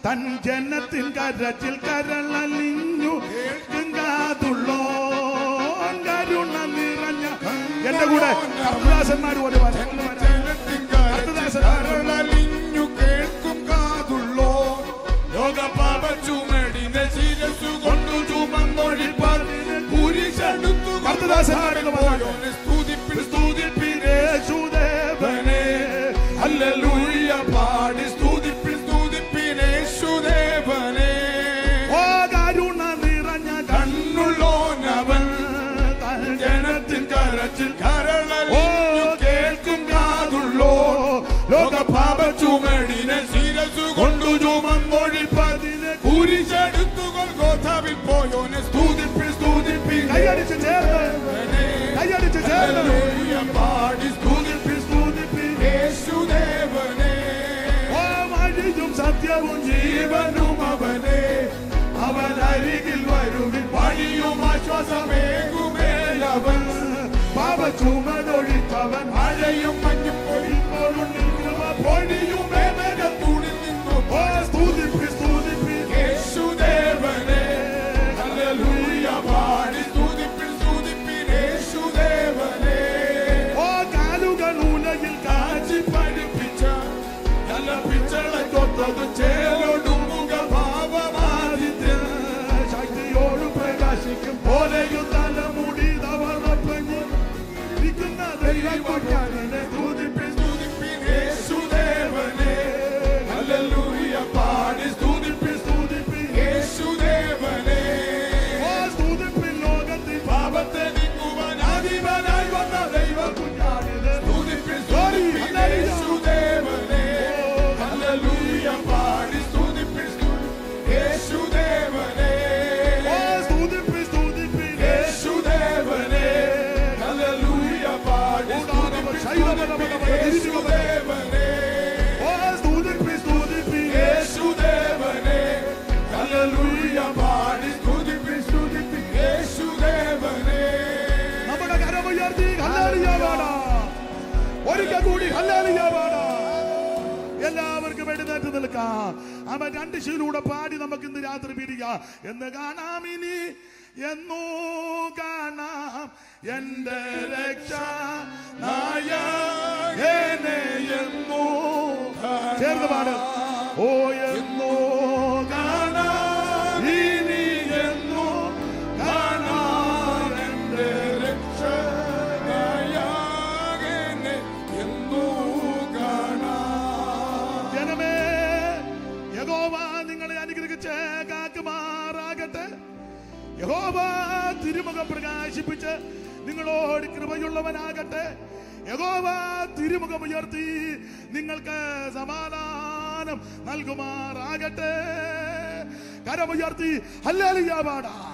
Speaker 1: തൻ ജനത്തിൻ കരച്ചിൽ കരളലിഞ്ഞു കേൾക്കുള്ളോ. കരുണ നിറഞ്ഞ എന്റെ കൂടെ കർത്തദാസന്മാർ പോലെ
Speaker 3: കരളലിഞ്ഞു കേൾക്കും കാതുള്ളോ. ലോകപാപ ചുമടിനെ ശിരസ്സു കൊണ്ടു ചുമന്നൊഴിപ്പാൻ കുരിശെടുത്തു
Speaker 1: കർത്തദാസന്മാരെന്ന് പറഞ്ഞു
Speaker 3: സ്തുതിപ്പിൻ സ്തുതി കുരിശെടുത്തു ഗോൽഗോഥാവിൽ പോയോനെ സ്തുതിപ്പിൻ സ്തുതിപ്പിൻ
Speaker 2: കൈയടിച്ച് ചേർന്ന് കൈയടിച്ച് ചേർന്ന്
Speaker 3: ഹല്ലേലൂയ പാടി സ്തുതിപ്പിൻ സ്തുതിപ്പിൻ യേശുദേവനെ
Speaker 2: ഓ വഴിയും സത്യവും
Speaker 3: ജീവനും അവനെ അവൻ അരികിൽ വരുവിൻ വഴിയും ആശ്വാസമേകുമേലവൻ
Speaker 2: പാപചുമടൊഴിച്ചവൻ
Speaker 3: മഴയും മഞ്ഞും പൊഴിപ്പോഴുണ്ടിൽ കൃപ പൊഴിയും മേഘത്തൂണിൽ നിന്നും
Speaker 2: സ്തുതിപ്പി സ്തുതിപ്പി
Speaker 3: യേശുദേവനെ ഹല്ലേലൂയ പാടി സ്തുതിപ്പിൻ സ്തുതിപ്പിൻ യേശുദേവനെ
Speaker 2: ഓ കാലുകൾ ഉലയിൽ കാച്ചി
Speaker 3: പഠിപ്പിച്ച നല്ല പിച്ചളക്കൊത്തത് ചേലോടും മുഖഭാവമാദിത്യ
Speaker 2: ശക്തിയോട് പ്രകാശിക്കും പോലെയും തലമുടി തവറപ്പഞ്ഞിരിക്കുന്ന ദൈവകുഞ്ഞാനെ
Speaker 3: സ്തുതിപ്പിൻ സ്തുതിപ്പിൻ യേശുദേവനെ ഹല്ലേലൂയ പാടി സ്തുതിപ്പിൻ സ്തുതിപ്പിൻ യേശുദേവനെ
Speaker 2: ഓ സ്തുതിപ്പിൻ ലോകത്തിൽ
Speaker 3: പാപത്തെ നീക്കുവാൻ അധിപനായി വന്ന ദൈവകുഞ്ഞാനെ സ്തുതിപ്പിൻ സ്തുതിപ്പിൻ യേശുദേവനെ ഹല്ലേലൂയ പാടി സ്തുതിപ്പിൻ യേശുദേവനെ
Speaker 2: ഓ സ്തുതിപ്പി സ്തുതിപ്പി
Speaker 3: യേശുദേവനെ ഹല്ലേലൂയ പാടി സ്തുതിപ്പിൻ യേശുദേവനെ
Speaker 2: ഓ സ്തുതിപ്പി സ്തുതിപ്പി
Speaker 3: യേശുദേവനെ ഹല്ലേലൂയ പാടി സ്തുതിപ്പിൻ സ്തുതിപ്പിൻ യേശുദേവനെ
Speaker 2: നമ്മുടെ കരമുയർത്തി ഹല്ലേലൂയ പാടാം ഒരിക്കൽ കൂടി ഹല്ലേലൂയ പാടാം എല്ലാവർക്കും എഴുന്നേറ്റ് നിൽക്കാം അവൻ രണ്ട് ശീലൂടെ പാടി നമുക്ക് ഇന്ന് രാത്രി പിരിയാം എന്ന് കാണാം ഇനി എന്നോ കാണാം എന്റെ രക്ഷ നായകനെ എന്നോ ചേർന്ന് പാട് ഓ എന്നോ കാണാം ഇനി എന്നോ കാണാം എന്റെ
Speaker 3: രക്ഷകനായകനെ എന്നോ കാണാം
Speaker 2: ജനമേ യഹോവ നിങ്ങളെ അനുഗ്രഹിച്ച് കാക്കുമാറാകട്ടെ യഹോവ തിരുമുഖം പ്രകാശിപ്പിച്ച് നിങ്ങളോട് കൃപയുള്ളവനാകട്ടെ യഹോവ തിരുമുഖം ഉയർത്തി നിങ്ങൾക്ക് സമാധാനം നൽകുമാറാകട്ടെ കരമുയർത്തി ഹല്ലേലൂയ പാടാം